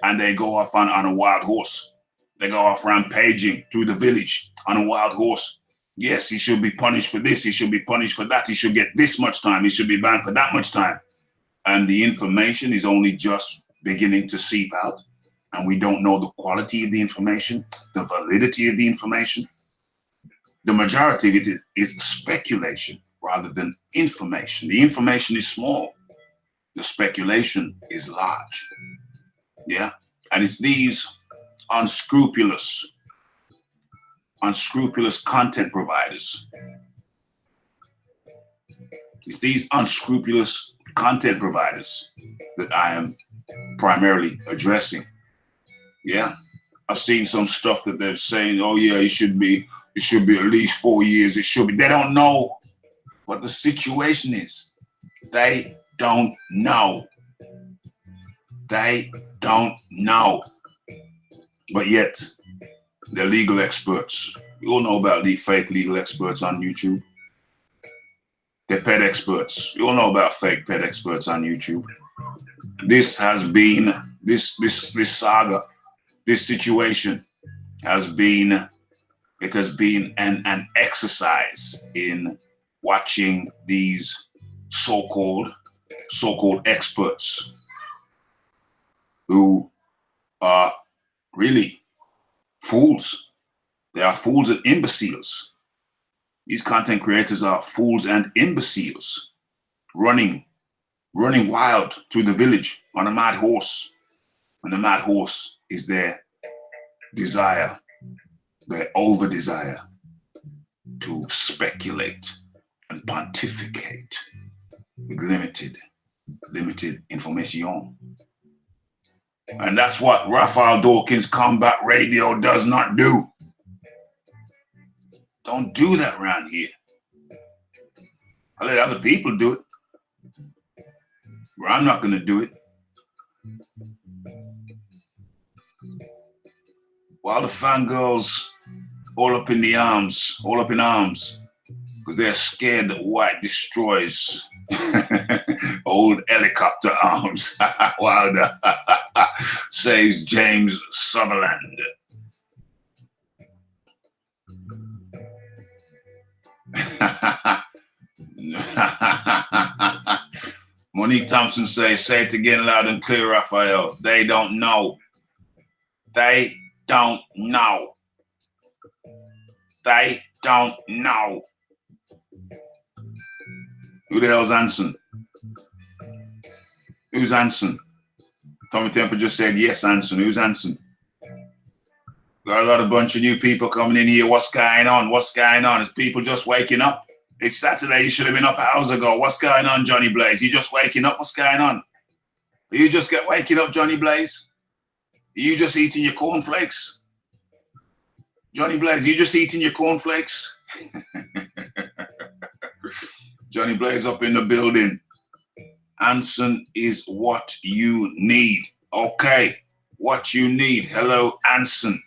and they go off on a wild horse. They go off rampaging through the village on a wild horse. Yes, he should be punished for this. He should be punished for that. He should get this much time. He should be banned for that much time. And the information is only just beginning to seep out. And we don't know the quality of the information, the validity of the information. The majority of it is speculation rather than information. The information is small. The speculation is large. Yeah. And it's these unscrupulous content providers. It's these unscrupulous content providers that I am primarily addressing. Yeah. I've seen some stuff that they're saying, oh yeah, it should be at least 4 years. It should be. They don't know what the situation is. They don't know. They don't know. But yet, they're legal experts. You all know about the fake legal experts on YouTube. They're pet experts. You all know about fake pet experts on YouTube. This has been, this saga, this situation has been, it has been an exercise in watching these so-called experts who are really fools. They are fools and imbeciles. These content creators are fools and imbeciles, running wild through the village on a mad horse. And the mad horse is their desire, their over desire to speculate and pontificate with limited information. And that's what Raphael Dawkins Combat Radio does not do. Don't do that around here. I let other people do it, but I'm not going to do it. While the fangirls all up in arms, because they're scared that White destroys old helicopter arms. Wilder says James Sutherland. Monique Thompson says, say it again loud and clear, Raphael. They don't know. They don't know. They don't know. Who the hell's Anson? Who's Anson? Tommy Temple just said, yes, Anson. Who's Anson? Got a lot of bunch of new people coming in here. What's going on? What's going on? Is people just waking up? It's Saturday. You should have been up hours ago. What's going on, Johnny Blaze? You just waking up? What's going on? You just get waking up, Johnny Blaze? You just eating your cornflakes? Johnny Blaze, you just eating your cornflakes? Johnny Blaze up in the building. Anson is what you need. Okay, what you need. Hello, Anson.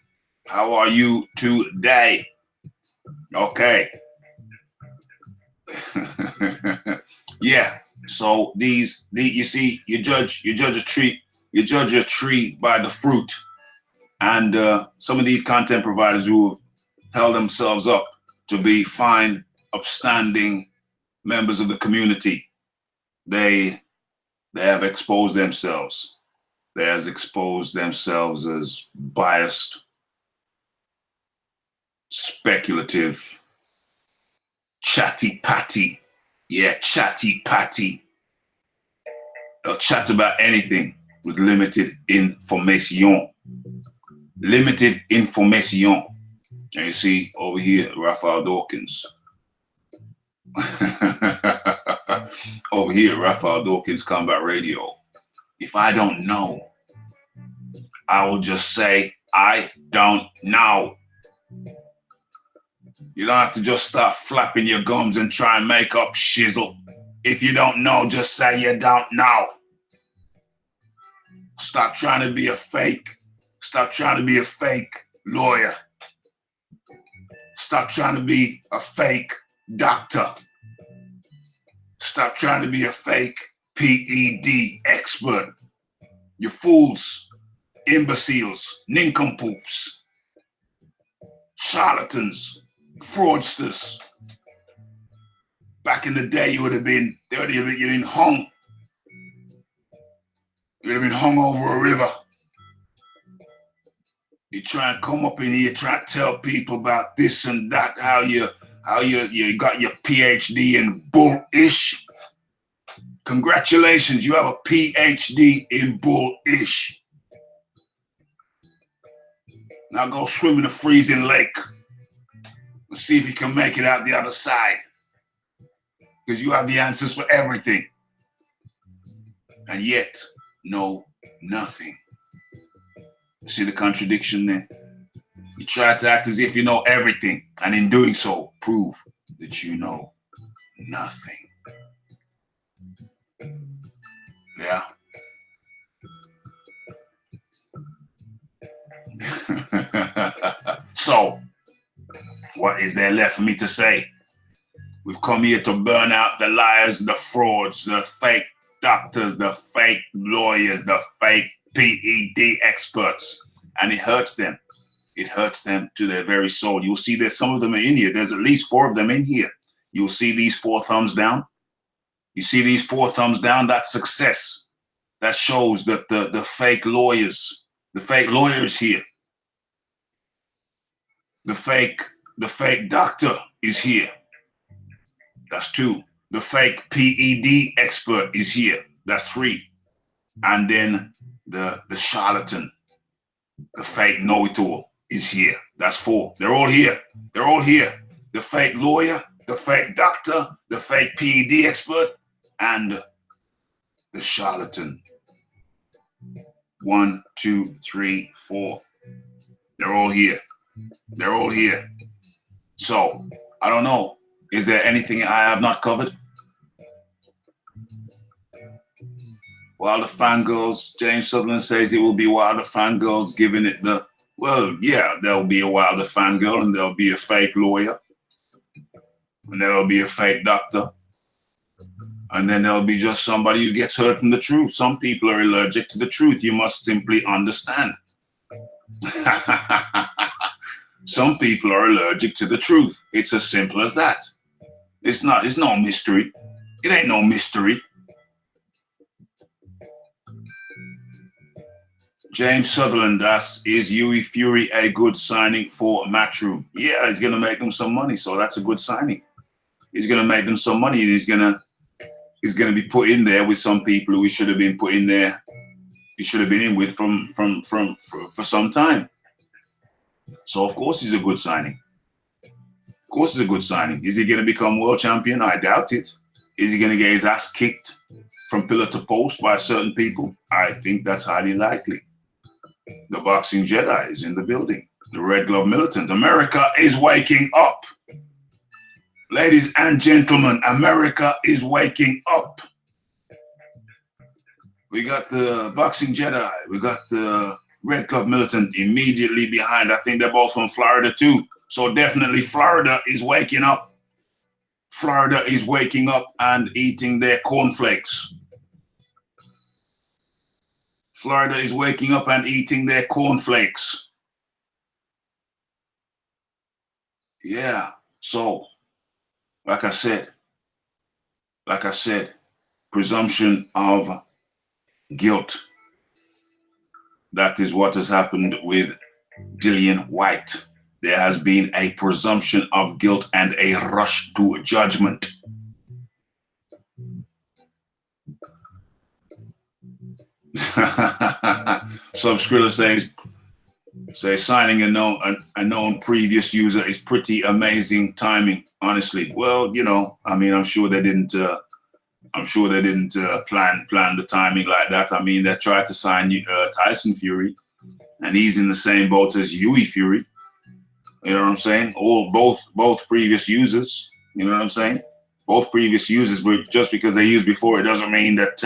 How are you today? Okay. Yeah. So you see, you judge a tree by the fruit. And some of these content providers who have held themselves up to be fine, upstanding members of the community, they have exposed themselves. They have exposed themselves as biased, speculative, chatty patty. Yeah, chatty patty. They'll chat about anything with limited information. Limited information. And you see over here, Raphael Dawkins. Over here, Raphael Dawkins Combat Radio. If I don't know, I will just say, I don't know. You don't have to just start flapping your gums and try and make up shizzle. If you don't know, just say you don't know. Stop trying to be a fake. Stop trying to be a fake lawyer. Stop trying to be a fake doctor. Stop trying to be a fake PED expert. You fools, imbeciles, nincompoops, charlatans, fraudsters. Back in the day, you would have been, you'd have been hung. You'd have been hung over a river. You try and come up in here, try to tell people about this and that, how you got your PhD in bullish. Congratulations, you have a PhD in bullish. Now go swim in a freezing lake and see if you can make it out the other side. Because you have the answers for everything. And yet, know nothing. See the contradiction there? You try to act as if you know everything, and in doing so, prove that you know nothing. Yeah. So, what is there left for me to say? We've come here to burn out the liars, the frauds, the fake doctors, the fake lawyers, the fake PED experts. And it hurts them. It hurts them to their very soul. You'll see there's some of them in here. There's at least 4 of them in here. You'll see these 4 thumbs down. You see these 4 thumbs down? That's success. That shows that the fake lawyers here. The fake doctor is here. That's 2. The fake PED expert is here. That's 3. And then the charlatan, the fake know-it-all is here. That's 4. They're all here. They're all here. The fake lawyer, the fake doctor, the fake PED expert, and the charlatan. 1, 2, 3, 4. They're all here. They're all here. So, I don't know. Is there anything I have not covered? Wilder Fangirls, James Sutherland says it will be Wilder Fangirls giving it the, well, yeah, there'll be a Wilder Fangirl and there'll be a fake lawyer. And there'll be a fake doctor. And then there'll be just somebody who gets hurt from the truth. Some people are allergic to the truth. You must simply understand. Some people are allergic to the truth. It's as simple as that. It's no mystery. It ain't no mystery. James Sutherland asks, is Huey Fury a good signing for Matchroom? Yeah, he's going to make them some money, so that's a good signing. He's going to make them some money, and he's going to be put in there with some people who he should have been put in there. He should have been in with for some time. So, of course, he's a good signing. Of course, he's a good signing. Is he going to become world champion? I doubt it. Is he going to get his ass kicked from pillar to post by certain people? I think that's highly likely. The boxing Jedi is in the building. The red glove militant. America is waking up. Ladies and gentlemen, America is waking up. We got the boxing Jedi. We got the red glove militant immediately behind. I think they're both from Florida too. So definitely Florida is waking up. Florida is waking up and eating their cornflakes. Florida is waking up and eating their cornflakes. Yeah. So, like I said, presumption of guilt. That is what has happened with Dillian Whyte. There has been a presumption of guilt and a rush to judgment. Subscriller says signing a known previous user is pretty amazing timing. Honestly, well, you know, I mean, I'm sure they didn't plan the timing like that. I mean, they tried to sign Tyson Fury, and he's in the same boat as Huey Fury. You know what I'm saying? Both previous users. You know what I'm saying? Both previous users, but just because they used before, it doesn't mean that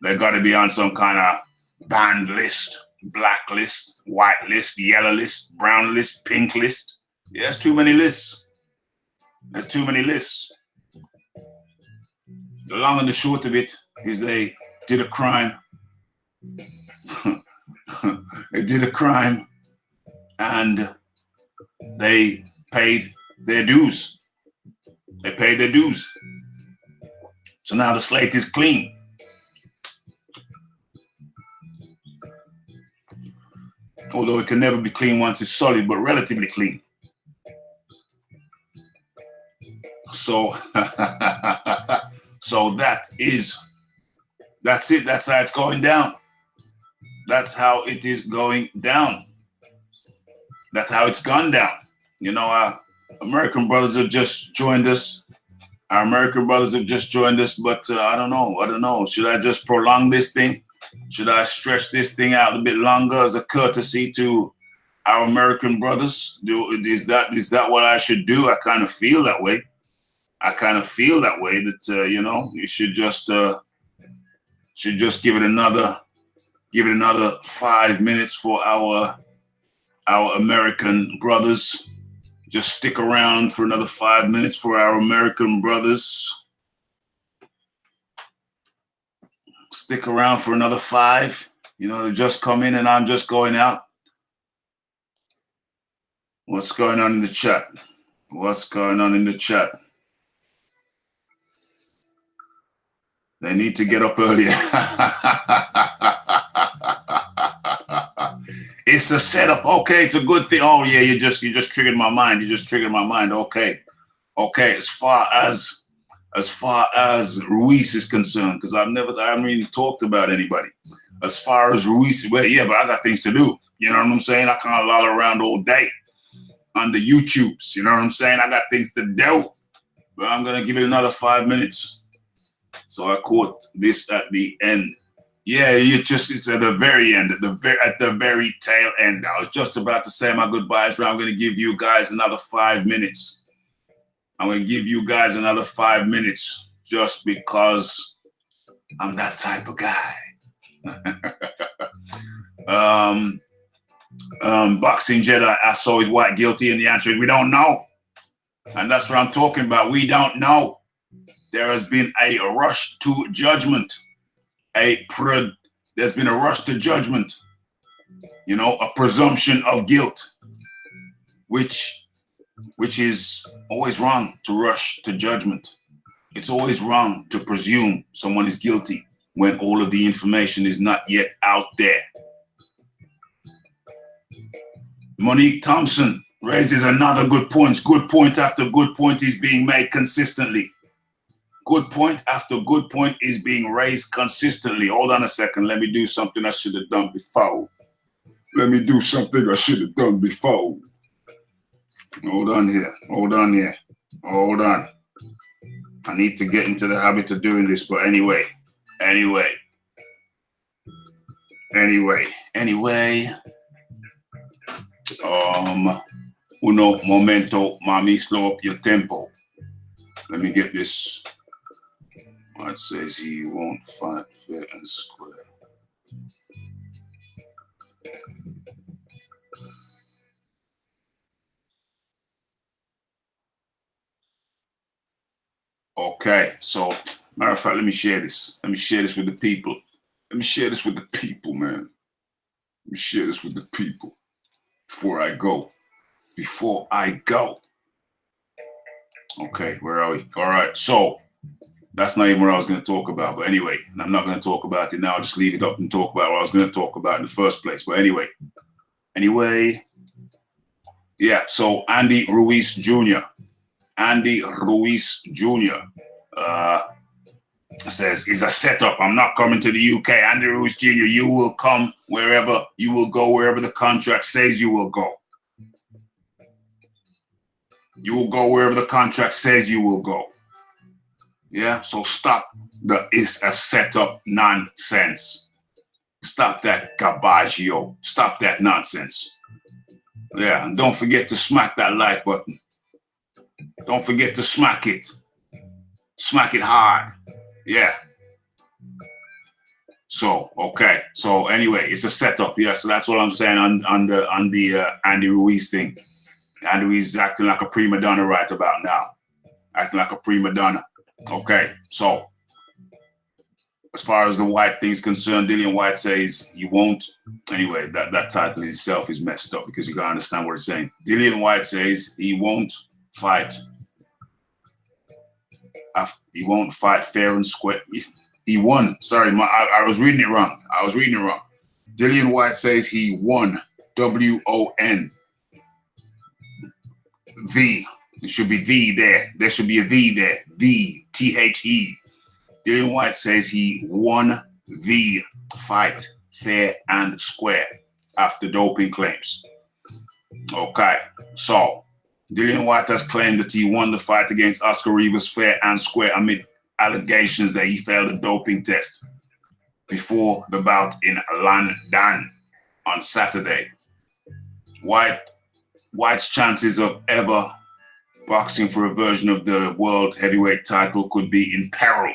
they got to be on some kind of banned list, black list, white list, yellow list, brown list, pink list. Yeah, there's too many lists. There's too many lists. The long and the short of it is they did a crime. They did a crime, and they paid their dues. They paid their dues. So now the slate is clean. Although it can never be clean once it's solid, but relatively clean. So, so that's it. That's how it's going down. That's how it is going down. That's how it's gone down. You know, our American brothers have just joined us. Our American brothers have just joined us, but I don't know. Should I just prolong this thing? Should I stretch this thing out a bit longer as a courtesy to our American brothers? Is that what I should do? I kind of feel that way. That you know, you should just give it another 5 minutes for our American brothers. Just stick around for another 5 minutes for our American brothers. Stick around for another 5. You know, they just come in and I'm just going out. What's going on in the chat? What's going on in the chat? They need to get up earlier. It's a setup. Okay, it's a good thing. Oh yeah, you just triggered my mind. Okay. As far as Ruiz is concerned, because I haven't really talked about anybody. As far as Ruiz, well, yeah, but I got things to do. You know what I'm saying? I can't loll around all day on the YouTubes. You know what I'm saying? I got things to do. But I'm gonna give it another 5 minutes. So I caught this at the end. Yeah, it's at the very end, at the very tail end. I was just about to say my goodbyes, but I'm going to give you guys another 5 minutes. I'm going to give you guys another 5 minutes just because I'm that type of guy. Boxing Jedi asked, so is White guilty? And the answer is we don't know. And that's what I'm talking about. We don't know. There has been a rush to judgment. There's been a rush to judgment. You know, a presumption of guilt, which is always wrong to rush to judgment. It's always wrong to presume someone is guilty when all of the information is not yet out there. Monique Thompson raises another good point. Good point after good point is being made consistently. Good point after good point is being raised consistently. Hold on a second. Let me do something I should have done before. Hold on here. Hold on. I need to get into the habit of doing this, but anyway. Uno momento, mami, slow up your tempo. Let me get this. It says he won't fight fair and square. Okay, so matter of fact, let me share this. Let me share this with the people. Man. Let me share this with the people before I go. Okay, where are we? All right, so that's not even what I was going to talk about. But anyway, and I'm not going to talk about it now. I'll just leave it up and talk about what I was going to talk about in the first place. But anyway. Yeah, so Andy Ruiz Jr. Says, it's a setup. I'm not coming to the UK. Andy Ruiz Jr., you will come wherever, you will go wherever the contract says you will go. You will go wherever the contract says you will go. Yeah, so stop the it's a setup nonsense. Stop that gabaggio. Stop that nonsense. Yeah, and don't forget to smack that like button. Don't forget to smack it. Smack it hard. Yeah. So, okay. So anyway, it's a setup. Yeah, so that's what I'm saying on the Andy Ruiz thing. Andy Ruiz is acting like a prima donna right about now. Acting like a prima donna. Okay, so as far as the Whyte thing is concerned, Dillian Whyte says he won't. Anyway, that title itself is messed up because you gotta understand what it's saying. Dillian Whyte says he won't fight. He won't fight fair and square. He won. Sorry, I was reading it wrong. Dillian Whyte says he won. W-O-N. The. It should be the there. There should be a the there. The. T-H-E. Dillian Whyte says he won the fight fair and square after doping claims. Okay, so Dillian Whyte has claimed that he won the fight against Oscar Rivas fair and square amid allegations that he failed a doping test before the bout in London on Saturday. Whyte's chances of ever boxing for a version of the world heavyweight title could be imperiled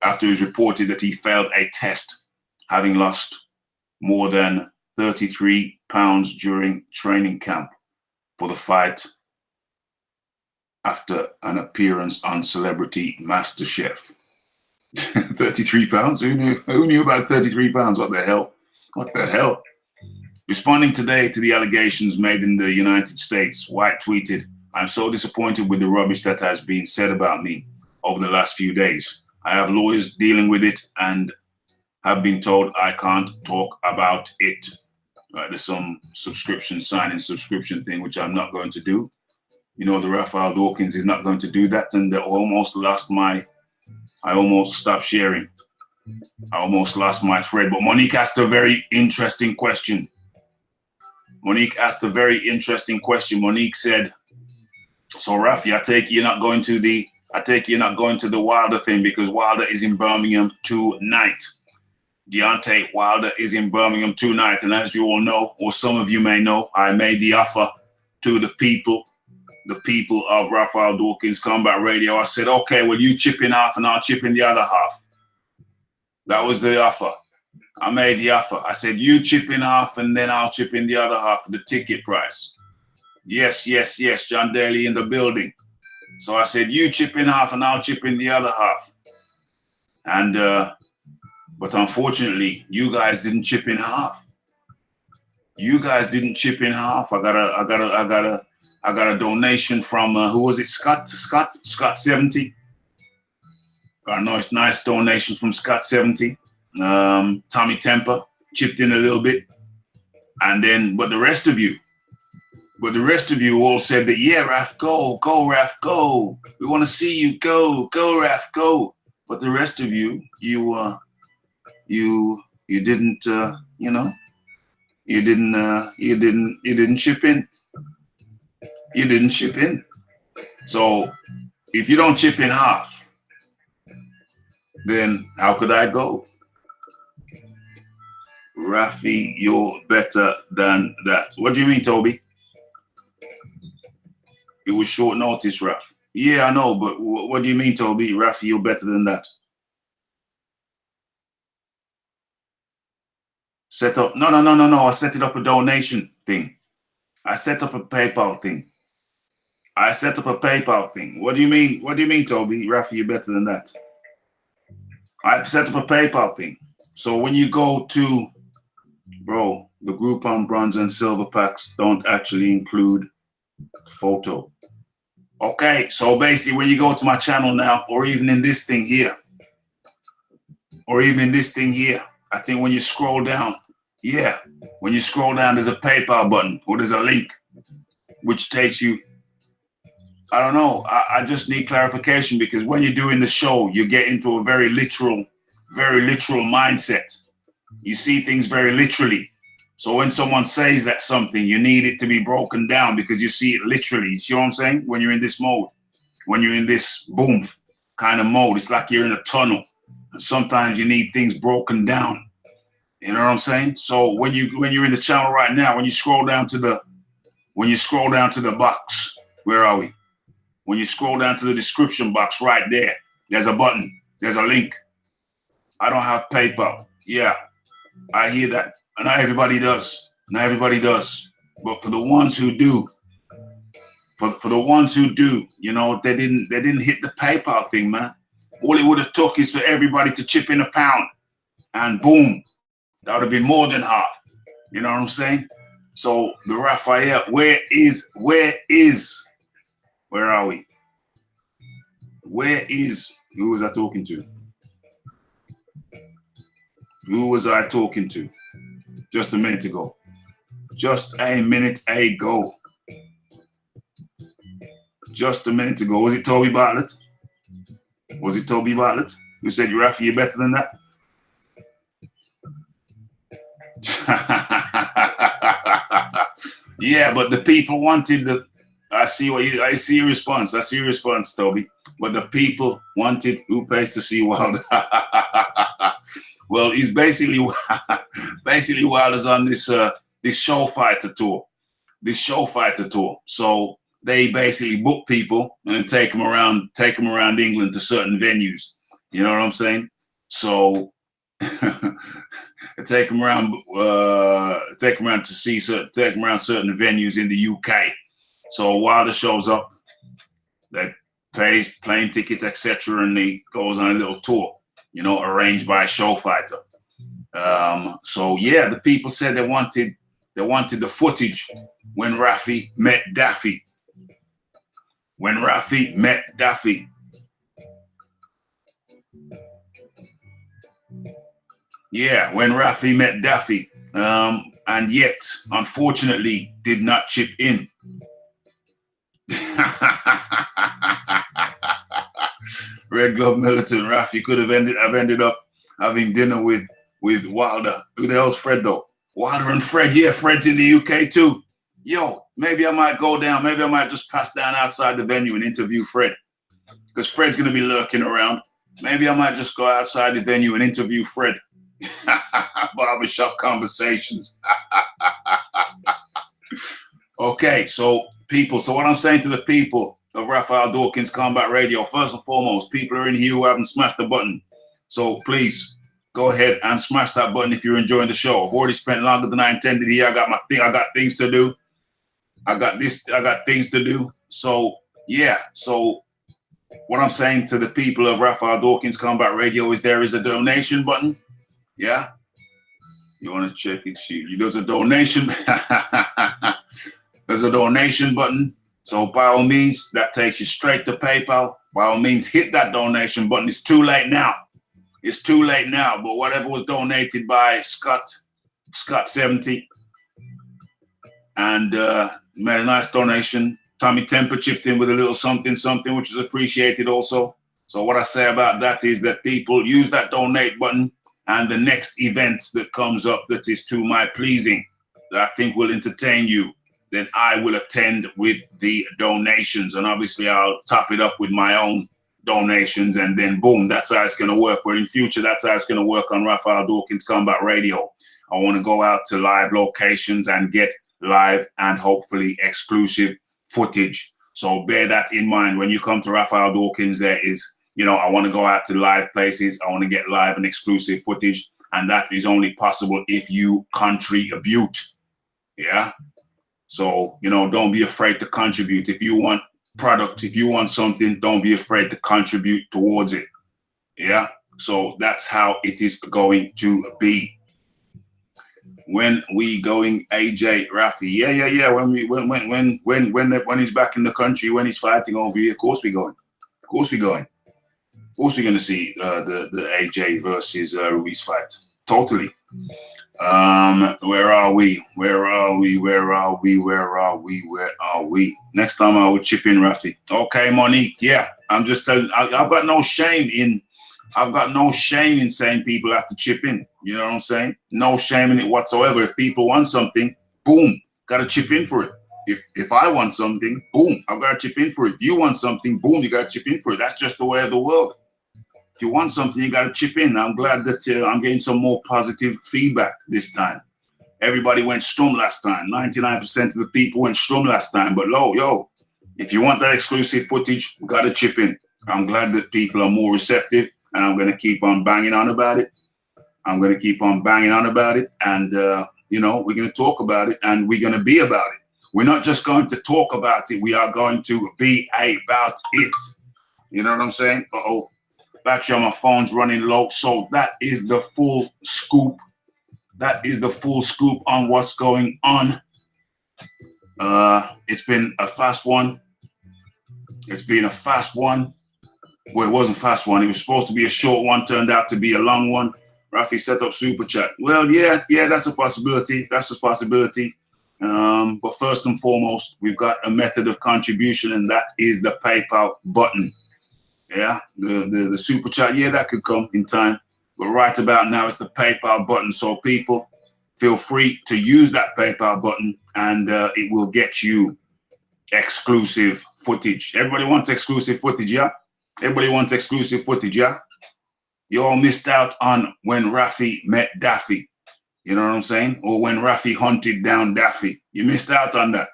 after it was reported that he failed a test, having lost more than 33 pounds during training camp for the fight after an appearance on Celebrity MasterChef. 33 pounds? Who knew about 33 pounds? What the hell? What the hell? Responding today to the allegations made in the United States, Whyte tweeted, "I'm so disappointed with the rubbish that has been said about me over the last few days. I have lawyers dealing with it and have been told I can't talk about it." Right, there's some signing subscription thing, which I'm not going to do. You know, the Raphael Dawkins is not going to do that. And I almost stopped sharing. I almost lost my thread. But Monique asked a very interesting question. Monique said, "So Raphie, I take you're not going to the Wilder thing because Wilder is in Birmingham tonight. Deontay Wilder is in Birmingham tonight. And as you all know, or some of you may know, I made the offer to the people of Raphael Dawkins Combat Radio. I said, okay, well, you chip in half and I'll chip in the other half. That was the offer. I made the offer. I said, you chip in half and then I'll chip in the other half of the ticket price. Yes, John Daly in the building. So I said, you chip in half and I'll chip in the other half. And, but unfortunately, you guys didn't chip in half. I got a donation from, who was it? Scott 70. Got a nice donation from Scott 70. Tommy Temper chipped in a little bit. And then, but the rest of you all said that, yeah, Raph, go, Raph, go. We want to see you go, Raph, go. But the rest of you, you didn't, you didn't chip in. You didn't chip in. So if you don't chip in half, then how could I go? Raphie, you're better than that. What do you mean, Toby? It was short notice, Raph. Yeah, I know, but what do you mean, Toby? Raphie, you're better than that. Set up, no. I set it up a donation thing. I set up a PayPal thing. What do you mean? What do you mean, Toby? Raphie, you're better than that. I set up a PayPal thing. So when you go to, bro, the Groupon bronze and silver packs don't actually include photo. Okay, so basically when you go to my channel now, or even in this thing here, I think when you scroll down, there's a PayPal button or there's a link which takes you, I don't know, I just need clarification because when you're doing the show, you get into a very literal mindset. You see things very literally. So when someone says that something, you need it to be broken down because you see it literally. You see what I'm saying? When you're in this mode, when you're in this boom kind of mode, it's like you're in a tunnel. And sometimes you need things broken down. You know what I'm saying? So when you're in the channel right now, when you scroll down to the box, where are we? When you scroll down to the description box right there, there's a button, there's a link. I don't have PayPal. Yeah, I hear that. And not everybody does. But for the ones who do, you know, they didn't hit the PayPal thing, man. All it would have took is for everybody to chip in £1, and boom, that would have been more than half. You know what I'm saying? So the Raphael, where are we? Who was I talking to? Who was I talking to? Just a minute ago. Just a minute ago. Just a minute ago. Was it Toby Bartlett? Was it Toby Bartlett who said, Raphie, you're better than that? Yeah, but the people wanted the. I see your response. I see your response, Toby. But the people wanted who pays to see Wilder. Well, he's basically Wilder's on this show fighter tour. This show fighter tour. So they basically book people and then take them around England to certain venues. You know what I'm saying? So take them around to see certain venues in the UK. So Wilder shows up, they pays plane ticket, etc., and he goes on a little tour, you know, arranged by a show fighter. So yeah, the people said they wanted the footage when Raphie met Daffy. When Raphie met Daffy. Yeah, when Raphie met Daffy, and yet, unfortunately, did not chip in. Red Glove Militant Raphie could have ended up having dinner with Wilder. Who the hell's Fred though? Wilder and Fred. Yeah, Fred's in the UK too. Yo, maybe I might go down. Maybe I might just pass down outside the venue and interview Fred, because Fred's gonna be lurking around. Maybe I might just go outside the venue and interview Fred. Barbershop conversations. Okay, so people. So what I'm saying to the people of Raphael Dawkins Combat Radio, first and foremost, people are in here who haven't smashed the button. So please go ahead and smash that button if you're enjoying the show. I've already spent longer than I intended here. I got things to do. I got things to do. So yeah. So what I'm saying to the people of Raphael Dawkins Combat Radio is there is a donation button. Yeah. You want to check it? There's a donation. There's a donation button. So by all means, that takes you straight to PayPal. By all means, hit that donation button. It's too late now. It's too late now. But whatever was donated by Scott70, and made a nice donation. Tommy Temper chipped in with a little something, which is appreciated also. So what I say about that is that people use that donate button, and the next event that comes up that is to my pleasing, that I think will entertain you, then I will attend with the donations. And obviously I'll top it up with my own donations, and then boom, that's how it's going to work. Where in future, that's how it's going to work on Raphael Dawkins Combat Radio. I want to go out to live locations and get live and hopefully exclusive footage. So bear that in mind when you come to Raphael Dawkins. There is, you know, I want to go out to live places. I want to get live and exclusive footage. And that is only possible if you contribute. Yeah. So, you know, don't be afraid to contribute. If you want product, if you want something, don't be afraid to contribute towards it. Yeah. So that's how it is going to be. When we going, AJ Raphie? Yeah. When he's back in the country, when he's fighting over here, of course we're going. Of course we're going. Of course we're going to see the AJ versus Ruiz fight. Totally. Where are we? Next time I will chip in, Raphie. Okay, Monique. Yeah, I'm just telling. I've got no shame in saying people have to chip in. You know what I'm saying? No shame in it whatsoever. If people want something, boom, got to chip in for it. If I want something, boom, I've got to chip in for it. If you want something, boom, you got to chip in for it. That's just the way of the world. If you want something, you got to chip in. I'm glad that I'm getting some more positive feedback this time. Everybody went strum last time. 99% of the people went strum last time. But if you want that exclusive footage, you got to chip in. I'm glad that people are more receptive, and I'm going to keep on banging on about it. And, you know, we're going to talk about it, and we're going to be about it. We're not just going to talk about it. We are going to be about it. You know what I'm saying? Uh-oh. Battery on my phone's running low. So that is the full scoop. That is the full scoop on what's going on It's been a fast one. It's been a fast one. Well, it wasn't a fast one. It was supposed to be a short one, turned out to be a long one. Raphie set up Super Chat. Well, yeah, that's a possibility. That's a possibility. But first and foremost, we've got a method of contribution, and that is the PayPal button. Yeah, the Super Chat, yeah, that could come in time. But right about now, it's the PayPal button. So people, feel free to use that PayPal button, and it will get you exclusive footage. Everybody wants exclusive footage, yeah? Everybody wants exclusive footage, yeah? You all missed out on when Raphie met Daffy. You know what I'm saying? Or when Raphie hunted down Daffy. You missed out on that.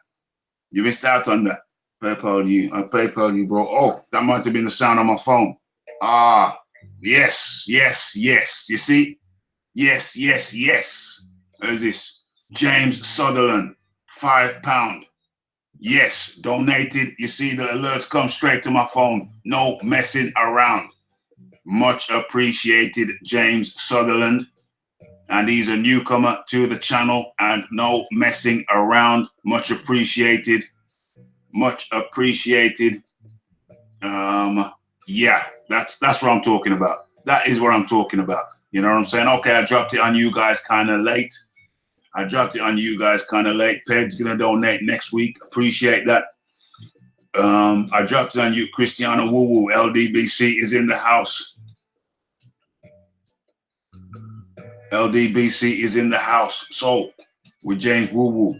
You missed out on that. PayPal you. I PayPal you, bro. Oh, that might have been the sound on my phone. Ah, yes. You see? Yes. Who's this? James Sutherland, £5. Yes, donated. You see the alerts come straight to my phone. No messing around. Much appreciated, James Sutherland. And he's a newcomer to the channel, and no messing around. Much appreciated. Much appreciated. Yeah, that's what I'm talking about. That is what I'm talking about. You know what I'm saying? Okay, I dropped it on you guys kind of late. Ped's gonna donate next week. Appreciate that. I dropped it on you. Cristiano Woo Woo, LDBC is in the house. LDBC is in the house. So, with James Woo Woo.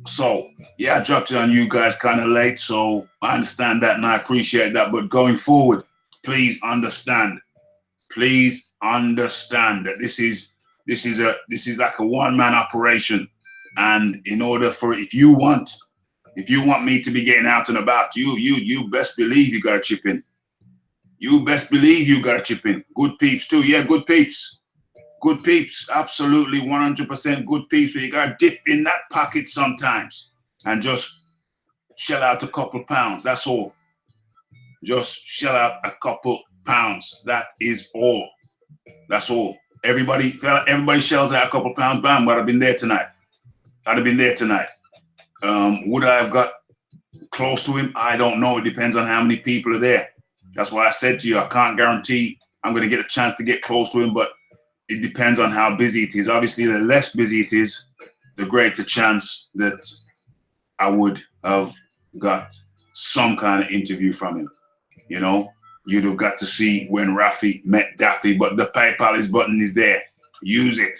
So, yeah, I dropped it on you guys kind of late. So, I understand that and I appreciate that. But going forward, please understand. Please understand that this is like a one-man operation. And in order for, if you want me to be getting out and about, you best believe you gotta chip in. You best believe you gotta chip in. Good peeps too. Yeah, good peeps. Good peeps. Absolutely 100% good peeps. But you gotta dip in that pocket sometimes and just shell out a couple pounds. That's all. Just shell out a couple pounds. That is all. That's all. Everybody shells out a couple pounds. Bam, I'd have been there tonight. Would I have got close to him? I don't know. It depends on how many people are there. That's why I said to you, I can't guarantee I'm going to get a chance to get close to him, but it depends on how busy it is. Obviously, the less busy it is, the greater chance that I would have got some kind of interview from him. You know, you'd have got to see when Raphie met Daffy, but the PayPal button is there. Use it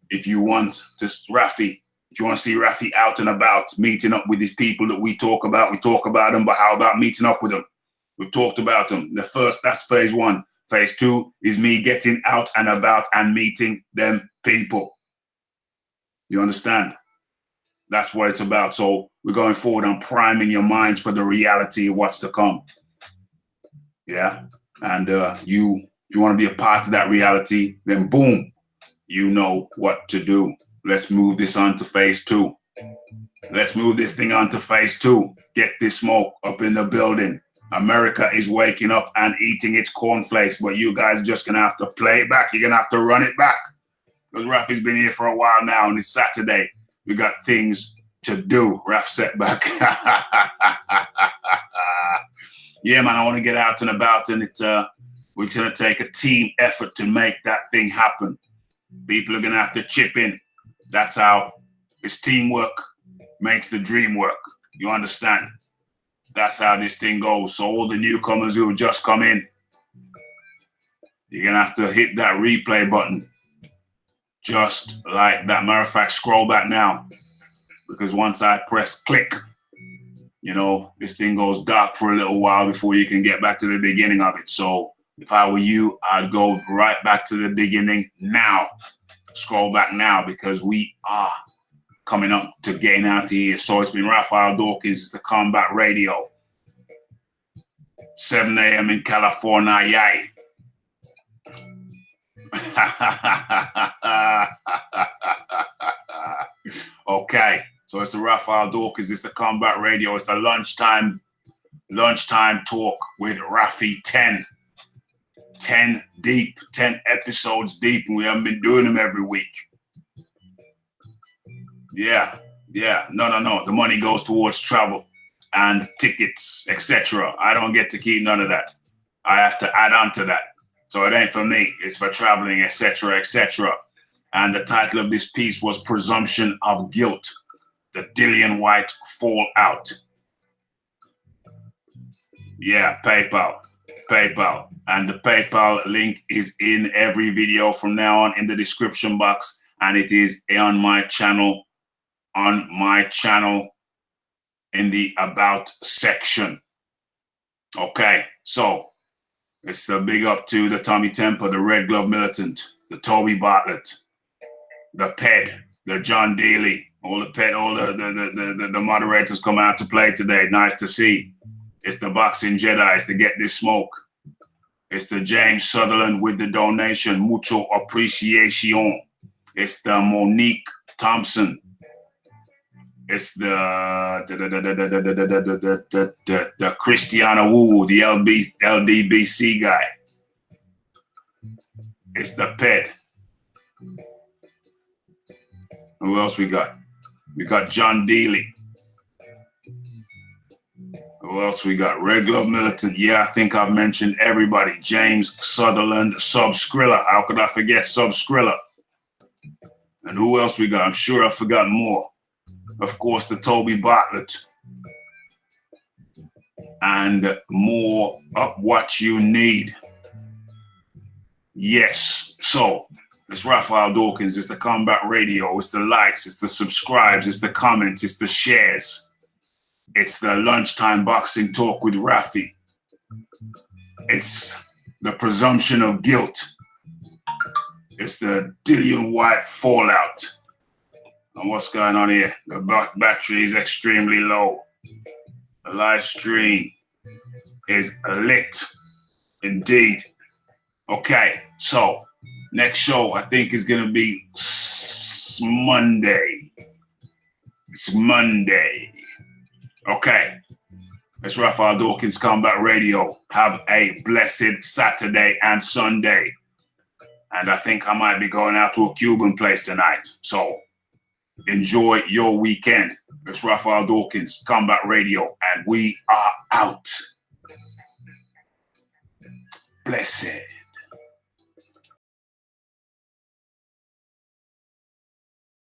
if you want to Raphie. If you want to see Raphie out and about, meeting up with these people that we talk about them, but how about meeting up with them? We've talked about them. That's phase one. Phase two is me getting out and about and meeting them people. You understand? That's what it's about. So we're going forward and priming your minds for the reality of what's to come. Yeah. And you want to be a part of that reality, then boom, you know what to do. Let's move this on to phase two. Let's move this thing on to phase two. Get this smoke up in the building. America is waking up and eating its cornflakes, but you guys are just going to have to play it back. You're going to have to run it back. Because Raphie's been here for a while now, and it's Saturday. We got things to do. Raph setback. Yeah, man, I want to get out and about, and we're going to take a team effort to make that thing happen. People are going to have to chip in. That's how it's teamwork makes the dream work. You understand? That's how this thing goes. So all the newcomers who have just come in, you're going to have to hit that replay button. Just like that. Matter of fact, scroll back now. Because once I press click, you know, this thing goes dark for a little while before you can get back to the beginning of it. So if I were you, I'd go right back to the beginning now. Scroll back now because we are coming up to getting out of here. So it's been Raphael Dawkins, the Combat Radio. 7 a.m. in California. Yay. Okay. So it's the Raphael Dawkins, it's the Combat Radio, it's the lunchtime talk with Raphie 10 deep, 10 episodes deep, and we haven't been doing them every week. Yeah, Yeah, no. The money goes towards travel and tickets, etc. I don't get to keep none of that. I have to add on to that. So it ain't for me. It's for traveling, etc., etc. And the title of this piece was Presumption of Guilt, the Dillian Whyte Fallout. Yeah, PayPal. And the PayPal link is in every video from now on in the description box. And it is on my channel in the About section. Okay, so it's the big up to the Tommy Temper, the Red Glove Militant, the Toby Bartlett, the Ped, the John Daly, all the moderators come out to play today. Nice to see. It's the Boxing Jedi. It's the Get This Smoke. It's the James Sutherland with the donation. Mucho appreciation. It's the Monique Thompson. It's the Christiana Wu, the LDBC guy. It's the Ped. Who else we got? We got John Dealey. Who else we got? Red Glove Militant. Yeah, I think I've mentioned everybody. James Sutherland, Sub Skrilla. How could I forget Sub Skrilla? And who else we got? I'm sure I forgot more. Of course, the Toby Bartlett. And more of what you need. Yes. So, it's Raphael Dawkins. It's the Combat Radio. It's the likes. It's the subscribes. It's the comments. It's the shares. It's the lunchtime boxing talk with Raphie. It's the presumption of guilt. It's the Dillian Whyte fallout. And what's going on here? The battery is extremely low. The live stream is lit. Indeed. Okay, so next show I think is going to be Monday. It's Monday. Okay. It's Raphael Dawkins Combat Radio. Have a blessed Saturday and Sunday. And I think I might be going out to a Cuban place tonight. So enjoy your weekend. It's Raphael Dawkins Combat Radio, and we are out. Blessed.